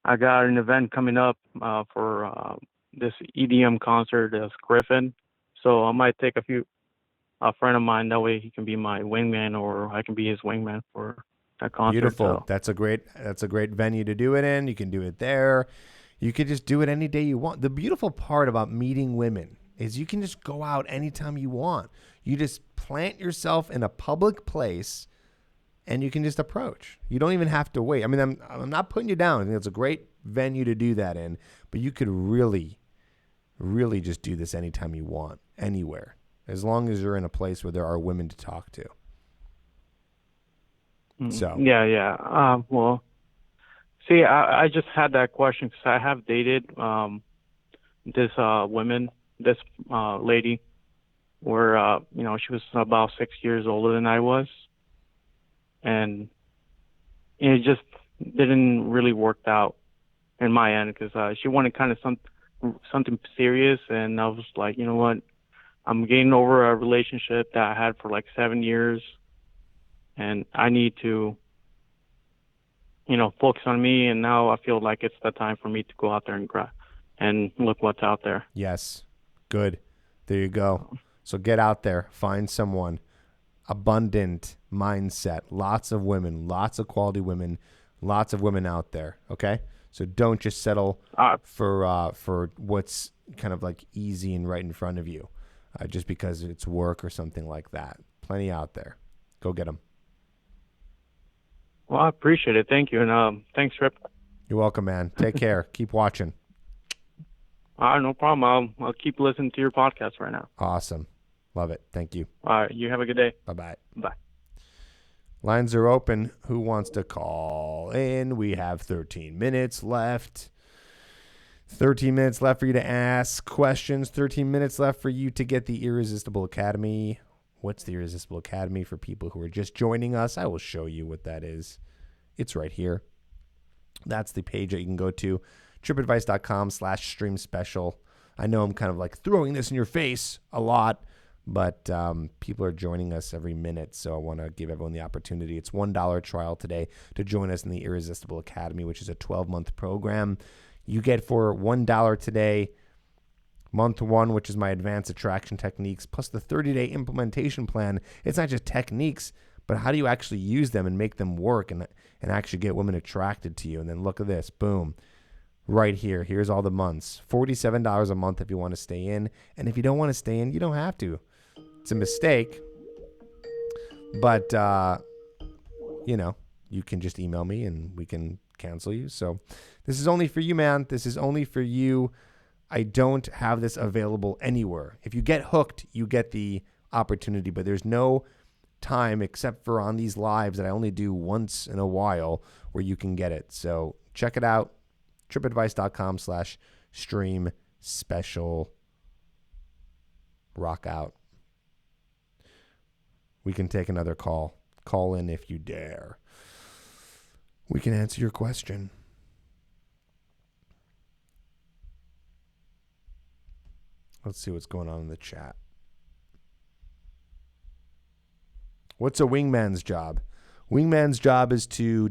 I got an event coming up for this EDM concert as Griffin. So I might take a few a friend of mine. That way he can be my wingman, or I can be his wingman for that concert. Beautiful. So. That's a great venue to do it in. You can do it there. You could just do it any day you want. The beautiful part about meeting women is you can just go out anytime you want. You just plant yourself in a public place and you can just approach. You don't even have to wait. I mean, I'm not putting you down. I think it's a great venue to do that in, but you could really, really just do this anytime you want, anywhere, as long as you're in a place where there are women to talk to. So Yeah. Well, see, I just had that question because I have dated this lady, where she was about 6 years older than I was, and it just didn't really work out in my end because she wanted kind of something serious, and I was like, you know what, I'm getting over a relationship that I had for like 7 years. And I need to, focus on me. And now I feel like it's the time for me to go out there and look what's out there. yes, good. There you go. So get out there, find someone. Abundant mindset, lots of women, lots of quality women, lots of women out there. Okay, so don't just settle for what's kind of like easy and right in front of you, just because it's work or something like that. Plenty out there. Go get them. Well, I appreciate it. Thank you. And thanks, Tripp. You're welcome, man. Take care. Keep watching. All right, no problem. I'll keep listening to your podcast right now. Awesome. Love it. Thank you. All right, you have a good day. Bye-bye. Bye. Lines are open. Who wants to call in? We have 13 minutes left. 13 minutes left for you to ask questions. 13 minutes left for you to get the Irresistible Academy. What's the Irresistible Academy for people who are just joining us? I will show you what that is. It's right here. That's the page that you can go to, trippadvice.com/stream special. I know I'm kind of like throwing this in your face a lot, but people are joining us every minute, so I want to give everyone the opportunity. It's $1 trial today to join us in the Irresistible Academy, which is a 12-month program. You get for $1 today, month 1, which is my advanced attraction techniques, plus the 30-day implementation plan. It's not just techniques, but how do you actually use them and make them work and actually get women attracted to you? And then look at this. Boom. Right here. Here's all the months. $47 a month if you want to stay in. And if you don't want to stay in, you don't have to. It's a mistake. But, you can just email me and we can cancel you. So this is only for you, man. This is only for you. I don't have this available anywhere. If you get hooked, you get the opportunity, but there's no time except for on these lives that I only do once in a while where you can get it. So check it out. trippadvice.com/stream special. Rock out. We can take another call. Call in if you dare. We can answer your question. Let's see what's going on in the chat. What's a wingman's job? Wingman's job is to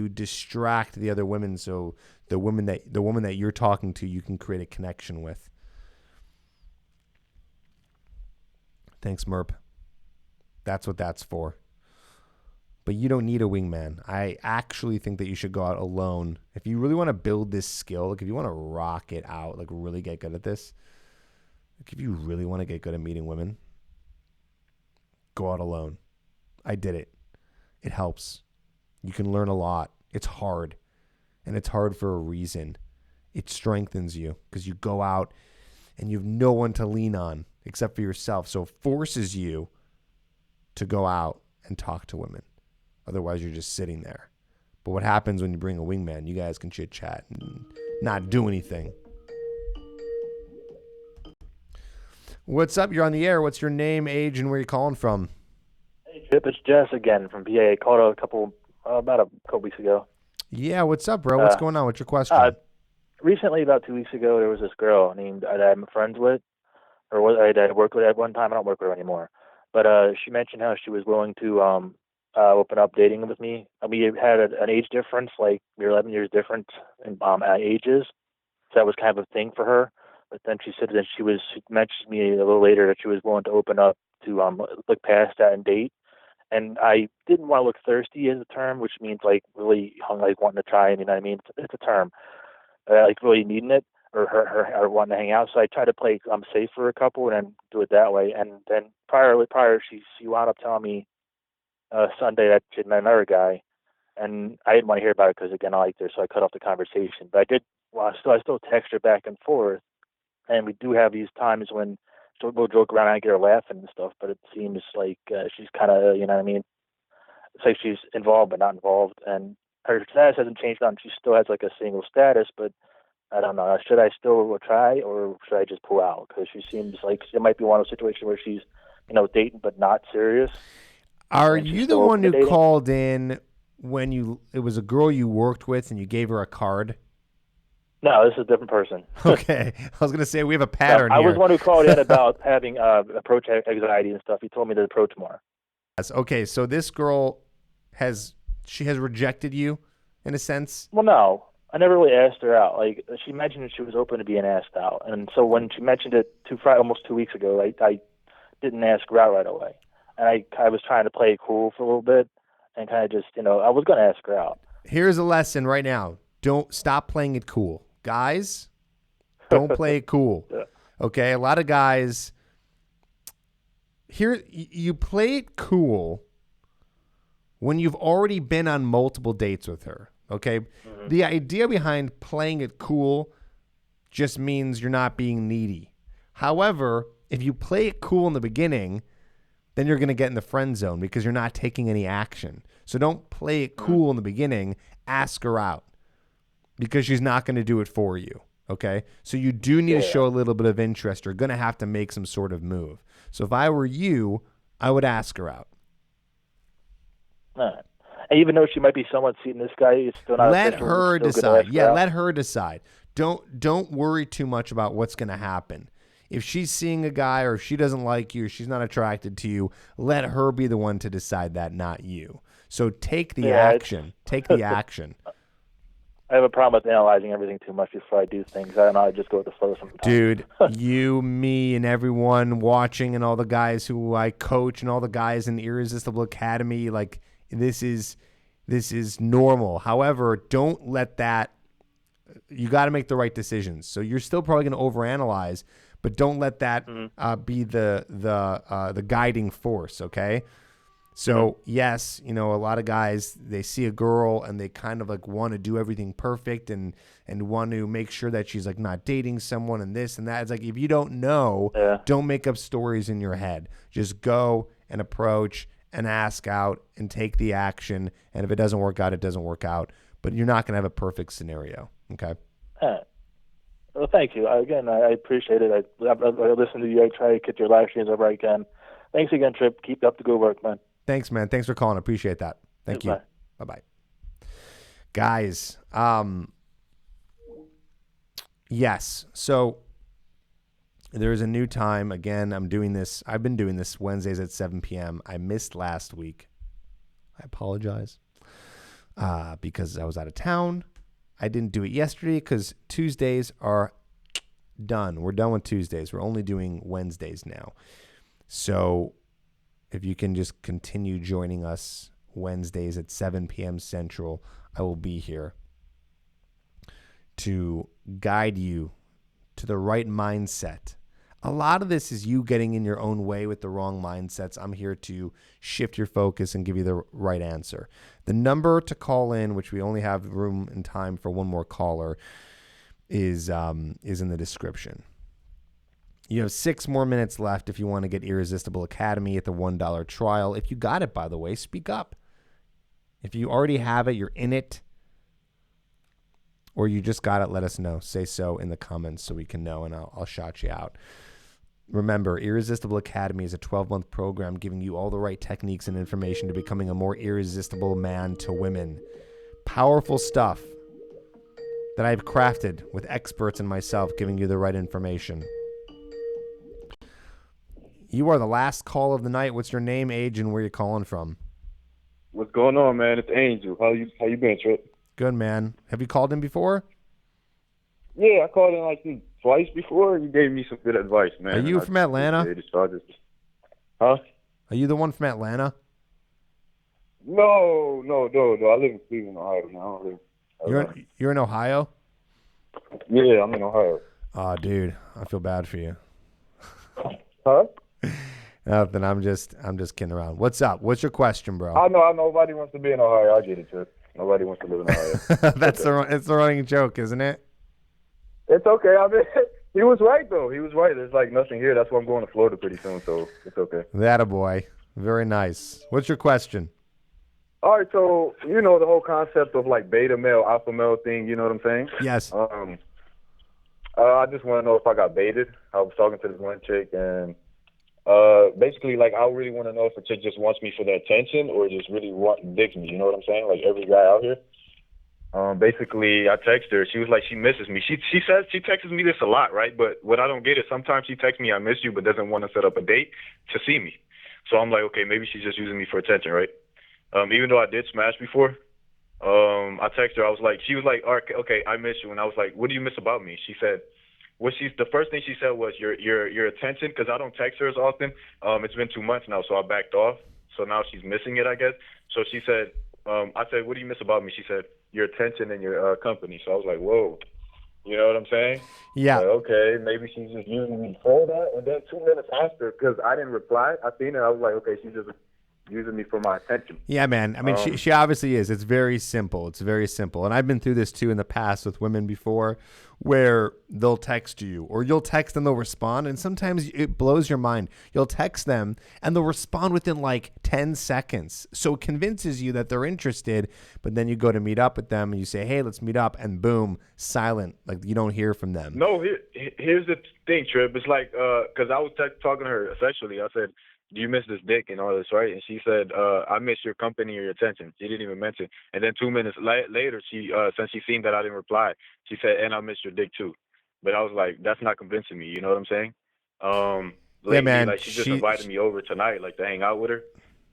distract the other women, so the woman that you're talking to, you can create a connection with. Thanks, Merp. That's what that's for. But you don't need a wingman. I actually think that you should go out alone. If you really want to build this skill, like if you want to rock it out, like really get good at this, like if you really want to get good at meeting women, go out alone. I did it. It helps. You can learn a lot. It's hard. And it's hard for a reason. It strengthens you because you go out and you have no one to lean on except for yourself. So it forces you to go out and talk to women. Otherwise, you're just sitting there. But what happens when you bring a wingman? You guys can chit chat and not do anything. What's up? You're on the air. What's your name, age, and where you calling from? Hey, Tripp, it's Jess again from PA. Called about a couple weeks ago. Yeah, what's up, bro? What's going on? What's your question? Recently, about 2 weeks ago, there was this girl named I'm friends with, or I worked with at one time. I don't work with her anymore. But she mentioned how she was willing to open up dating with me. We had an age difference, like we were 11 years different in ages. So that was kind of a thing for her. But then she said that she mentioned to me a little later that she was willing to open up to look past that and date. And I didn't want to look thirsty as a term, which means like really like wanting to try. You know what I mean? It's a term, like really needing it or wanting to hang out. So I tried to play safe for a couple and then do it that way. And then prior, she wound up telling me Sunday that she'd met another guy, and I didn't want to hear about it because again I liked her, so I cut off the conversation. But I did. Well, I still text her back and forth, and we do have these times when we'll joke around and I get her laughing and stuff. But it seems like she's kind of, you know what I mean? It's like she's involved but not involved, and her status hasn't changed on. She still has like a single status, but I don't know. Should I still try or should I just pull out? Because she seems like it might be one of those situations where she's, dating but not serious. Are you the one who called in when it was a girl you worked with and you gave her a card? No, this is a different person. Okay. I was going to say we have a pattern here. I was the one who called in about having approach anxiety and stuff. He told me to approach more. Yes. Okay, so this girl has rejected you in a sense? Well, no. I never really asked her out. Like, she mentioned she was open to being asked out. And so when she mentioned it almost 2 weeks ago, I didn't ask her out right away. And I was trying to play it cool for a little bit and kind of just, I was going to ask her out. Here's a lesson right now. Don't stop playing it cool. Guys, don't play it cool. Yeah. Okay? A lot of guys, here, you play it cool when you've already been on multiple dates with her. Okay? Mm-hmm. The idea behind playing it cool just means you're not being needy. However, if you play it cool in the beginning, then you're going to get in the friend zone because you're not taking any action. So don't play it cool in the beginning. Ask her out because she's not going to do it for you. Okay? So you do need to show a little bit of interest. You're going to have to make some sort of move. So if I were you, I would ask her out. All right. And even though she might be somewhat seeing this guy, it's still not. Let her decide. Yeah, let her decide. Don't worry too much about what's going to happen. If she's seeing a guy or if she doesn't like you, or she's not attracted to you, let her be the one to decide that, not you. So take the action. Take the action. I have a problem with analyzing everything too much before I do things. I don't know. I just go with the flow sometimes. Dude, you, me, and everyone watching and all the guys who I coach and all the guys in Irresistible Academy, like this is normal. However, don't let that – you got to make the right decisions. So you're still probably going to overanalyze, but don't let that be the guiding force, okay? So, yes, a lot of guys, they see a girl and they kind of like want to do everything perfect and want to make sure that she's like not dating someone and this and that. It's like if you don't know, don't make up stories in your head. Just go and approach and ask out and take the action. And if it doesn't work out, it doesn't work out. But you're not going to have a perfect scenario, okay? Well, thank you. Again, I appreciate it. I listen to you. I try to get your live streams over I can. Thanks again, Tripp. Keep up the good work, man. Thanks, man. Thanks for calling. Appreciate that. Thank you. Bye-bye. Guys, yes. So there is a new time. Again, I've been doing this Wednesdays at 7 p.m. I missed last week. I apologize because I was out of town. I didn't do it yesterday because Tuesdays are done. We're done with Tuesdays. We're only doing Wednesdays now. So if you can just continue joining us Wednesdays at 7 p.m. Central, I will be here to guide you to the right mindset. A lot of this is you getting in your own way with the wrong mindsets. I'm here to shift your focus and give you the right answer. The number to call in, which we only have room and time for one more caller, is in the description. You have 6 more minutes left if you want to get Irresistible Academy at the $1 trial. If you got it, by the way, speak up. If you already have it, you're in it, or you just got it, let us know. Say so in the comments so we can know, and I'll shout you out. Remember, Irresistible Academy is a 12-month program giving you all the right techniques and information to becoming a more irresistible man to women. Powerful stuff that I've crafted with experts and myself giving you the right information. You are the last call of the night. What's your name, age, and where you calling from? What's going on, man? It's Angel. How you been, Tripp? Good, man. Have you called in before? Yeah, I called in twice before. You gave me some good advice, man. Are you from Atlanta? Huh? Huh? Are you the one from Atlanta? No. I live in Cleveland, Ohio now. I don't live in Atlanta. You're in Ohio? Yeah, I'm in Ohio. Oh, dude, I feel bad for you. Huh? Nothing. I'm just kidding around. What's up? What's your question, bro? I know. Nobody wants to be in Ohio. I get it, Tripp. Nobody wants to live in Ohio. It's the running joke, isn't it? It's okay. I mean, he was right though. He was right. There's like nothing here. That's why I'm going to Florida pretty soon, so it's okay. That boy. Very nice. What's your question? All right, so you know the whole concept of like beta male, alpha male thing. You know what I'm saying? Yes. I just want to know if I got baited. I was talking to this one chick, and basically, like, I really want to know if a chick just wants me for the attention or just really digs me. You know what I'm saying? Like every guy out here. Basically, I text her. She was like, she misses me. She says she texts me this a lot, right? But what I don't get is sometimes she texts me, I miss you, but doesn't want to set up a date to see me. So I'm like, okay, maybe she's just using me for attention, right? Even though I did smash before, I texted her. I was like, she was like, okay, I miss you. And I was like, what do you miss about me? She said, the first thing she said was your attention, because I don't text her as often. It's been 2 months now, so I backed off. So now she's missing it, I guess. So she said, I said, what do you miss about me? She said, your attention and your company. So I was like, whoa. You know what I'm saying? Yeah. Like, okay, maybe she's just using me for that. And then 2 minutes after, because I didn't reply, I seen it. I was like, okay, she's just using me for my attention. Yeah, man. I mean, she obviously is. It's very simple. It's very simple. And I've been through this too in the past with women before, where they'll text you or you'll text and they'll respond. And sometimes it blows your mind. You'll text them and they'll respond within like 10 seconds. So it convinces you that they're interested. But then you go to meet up with them and you say, hey, let's meet up. And boom, silent. Like you don't hear from them. No, here's the thing, Tripp. It's like, because I was talking to her sexually. I said, do you miss this dick and all this, right? And she said, I miss your company or your attention. She didn't even mention. And then 2 minutes later, she since she seen that I didn't reply, she said, and I miss your dick too. But I was like, that's not convincing me. You know what I'm saying? Lately, yeah, man. Like she just invited me over tonight, like to hang out with her.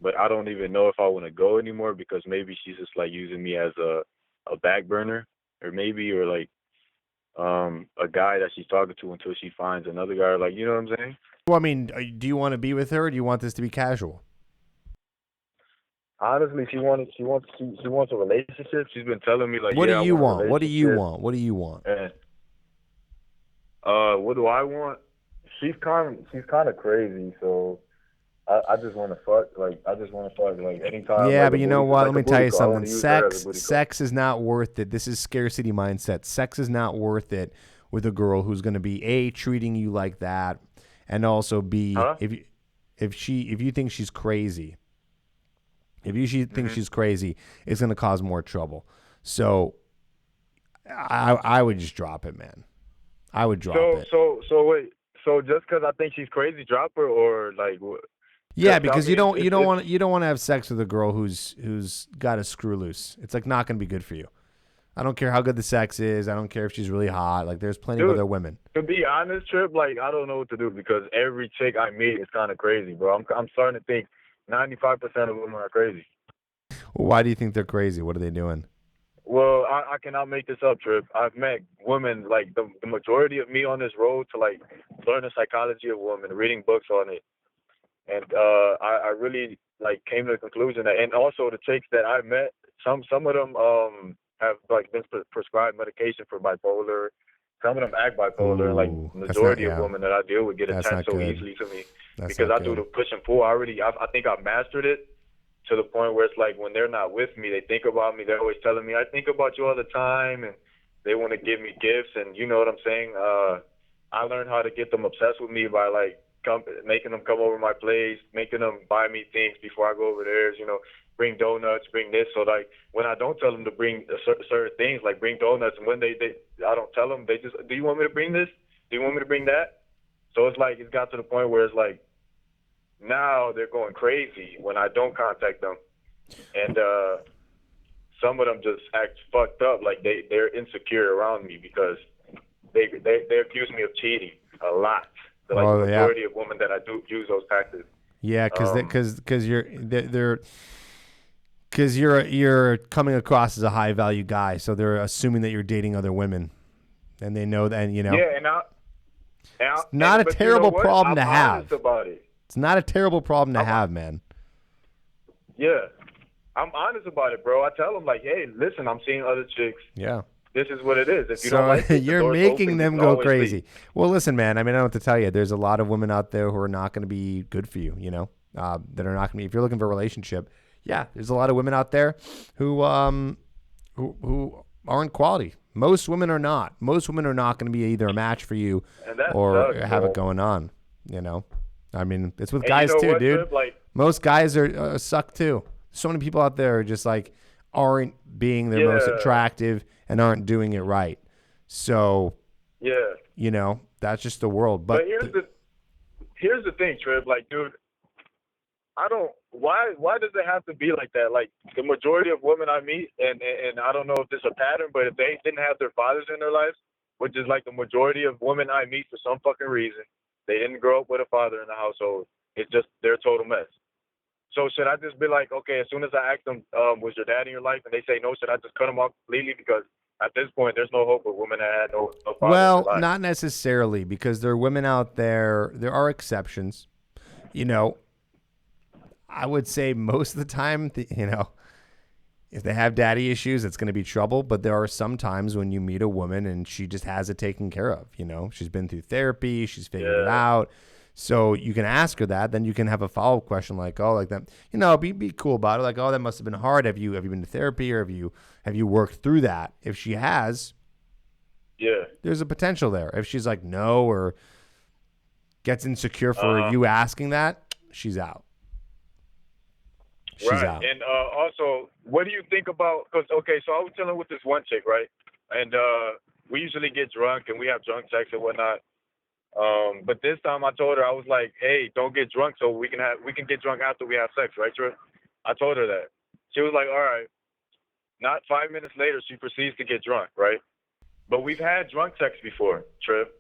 But I don't even know if I want to go anymore because maybe she's just like using me as a back burner, or like a guy that she's talking to until she finds another guy. Like, you know what I'm saying? Well, I mean, do you want to be with her or do you want this to be casual? Honestly, she wants a relationship. She's been telling me like, what yeah, do you want? What do you want? And what do I want? She's kind of crazy, so I just want to fuck. Like I just want to fuck like anytime. Yeah, like, but you know what? Let me tell you something. Sex is not worth it. This is scarcity mindset. Sex is not worth it with a girl who's going to be A, treating you like that, and also B, if you think she's crazy. If you think she's crazy, it's going to cause more trouble. So I would just drop it, man. I would drop it. So wait. So just because I think she's crazy, drop her, or like what? Yeah, because you don't want to have sex with a girl who's got a screw loose. It's like not going to be good for you. I don't care how good the sex is. I don't care if she's really hot. Like there's plenty of other women. To be honest, Tripp, like I don't know what to do because every chick I meet is kind of crazy, bro. I'm starting to think 95% of women are crazy. Well, why do you think they're crazy? What are they doing? Well, I cannot make this up, Tripp. I've met women, like the majority of me on this road to like learn the psychology of women, reading books on it. And I really like came to the conclusion that, and also the chicks that I met, some of them have like been prescribed medication for bipolar. Some of them act bipolar. And like majority of women that I deal with get attached so easily to me because I do the push and pull. I think I've mastered it to the point where it's like when they're not with me, they think about me. They're always telling me, I think about you all the time, and they want to give me gifts. And you know what I'm saying? I learned how to get them obsessed with me by like making them come over my place, making them buy me things before I go over theirs, you know, bring donuts, bring this. So like when I don't tell them to bring certain things, like bring donuts, and when I don't tell them, they just, do you want me to bring this? Do you want me to bring that? So it's like, it's got to the point where it's like, now they're going crazy when I don't contact them. And some of them just act fucked up, like they're insecure around me because they accuse me of cheating a lot. The majority of women that I do use those tactics. Yeah, because you're coming across as a high value guy, so they're assuming that you're dating other women, and they know that. And you know, yeah, it's not a terrible problem to have. Honest about it. It's not a terrible problem to have, man. Yeah. I'm honest about it, bro. I tell them, like, hey, listen, I'm seeing other chicks. Yeah. This is what it is. If you don't like it, you're making them go crazy. Well, listen, man. I mean, I don't have to tell you. There's a lot of women out there who are not going to be good for you. You know, that are not going to be. If you're looking for a relationship, yeah, there's a lot of women out there who aren't quality. Most women are not. Most women are not going to be either a match for you or sucks, have bro. it going on. You know, I mean, it's with And guys you know too, what, dude. Tripp? Like, most guys are suck too. So many people out there are just like aren't being their most attractive and aren't doing it right. So, yeah. you know, that's just the world. But here's the thing, Tripp. Like, dude, I don't. Why does it have to be like that? Like, the majority of women I meet, and I don't know if this is a pattern, but if they didn't have their fathers in their lives, which is like the majority of women I meet for some fucking reason, they didn't grow up with a father in the household. It's just they're a total mess. So should I just be like, okay, as soon as I ask them, was your dad in your life, and they say no, should I just cut them off completely? Because at this point, there's no hope for women that had no father in well, their life. not necessarily, because there are women out there. There are exceptions. You know, I would say most of the time, you know, if they have daddy issues, it's going to be trouble. But there are some times when you meet a woman and she just has it taken care of. You know, she's been through therapy. She's figured it out. So you can ask her that. Then you can have a follow-up question like, oh, like that. You know, be cool about it. Like, oh, that must have been hard. Have you been to therapy, or have you worked through that? If she has, there's a potential there. If she's like no, or gets insecure for you asking that, she's out. She's out. And also, what do you think about? Because okay, so I was chilling with this one chick, right? And we usually get drunk and we have drunk sex and whatnot. But this time I told her, I was like, hey, don't get drunk so we can get drunk after we have sex, right, Tripp? I told her that. She was like, all right. Not 5 minutes later, she proceeds to get drunk, right? But we've had drunk sex before, Tripp.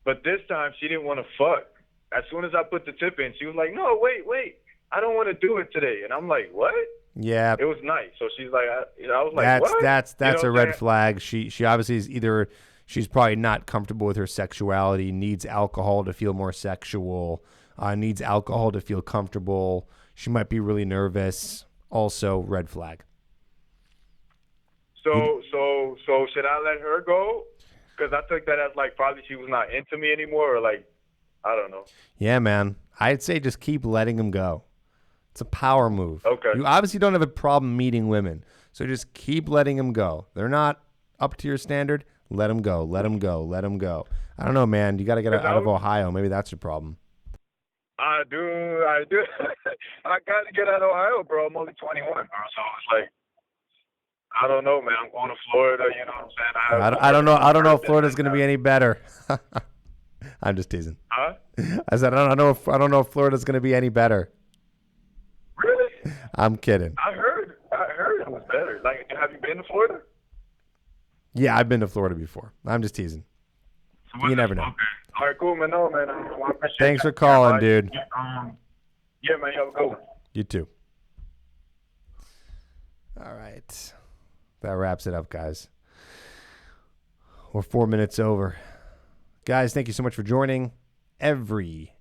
But this time she didn't want to fuck. As soon as I put the tip in, she was like, no, wait. I don't want to do it today. And I'm like, what? Yeah. It was nice. So she's like, I was like, what? That's You know a red flag. She obviously is either she's probably not comfortable with her sexuality, needs alcohol to feel more sexual, needs alcohol to feel comfortable. She might be really nervous. Also, red flag. So should I let her go? Because I took that as like probably she was not into me anymore, or like, I don't know. Yeah, man. I'd say just keep letting him go. It's a power move. Okay. You obviously don't have a problem meeting women, so just keep letting them go. They're not up to your standard. Let them go. Let them go. Let them go. I don't know, man. You got to get out of Ohio. Maybe that's your problem. I do. I got to get out of Ohio, bro. I'm only 21, bro. So it's like, I don't know, man. I'm going to Florida. You know what I'm saying? I don't know. I don't know if Florida's going to be any better. I'm just teasing. Huh? I said I don't know if Florida's going to be any better. Really? I'm kidding. I heard it was better. Like, have you been to Florida? Yeah, I've been to Florida before. I'm just teasing. You never know. Okay. All right, cool, man. No, man. I appreciate Thanks for calling, dude. Yeah, man. Have a good one. You too. All right. That wraps it up, guys. We're 4 minutes over. Guys, thank you so much for joining. Every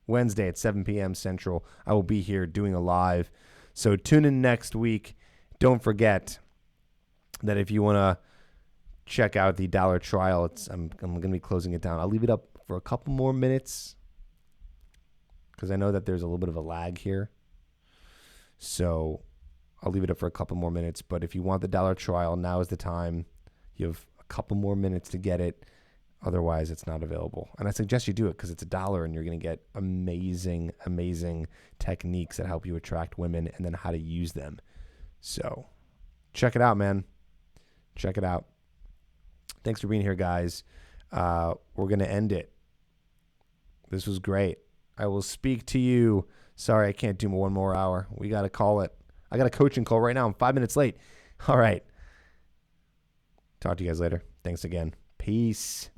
Wednesday at 7 p.m. Central, I will be here doing a live. So tune in next week. Don't forget that if you want to check out the $1 trial, I'm going to be closing it down. I'll leave it up for a couple more minutes because I know that there's a little bit of a lag here. So I'll leave it up for a couple more minutes. But if you want the $1 trial, now is the time. You have a couple more minutes to get it. Otherwise, it's not available. And I suggest you do it because it's $1 and you're going to get amazing, amazing techniques that help you attract women and then how to use them. So check it out, man. Check it out. Thanks for being here, guys. We're going to end it. This was great. I will speak to you. Sorry, I can't do one more hour. We got to call it. I got a coaching call right now. I'm 5 minutes late. All right. Talk to you guys later. Thanks again. Peace.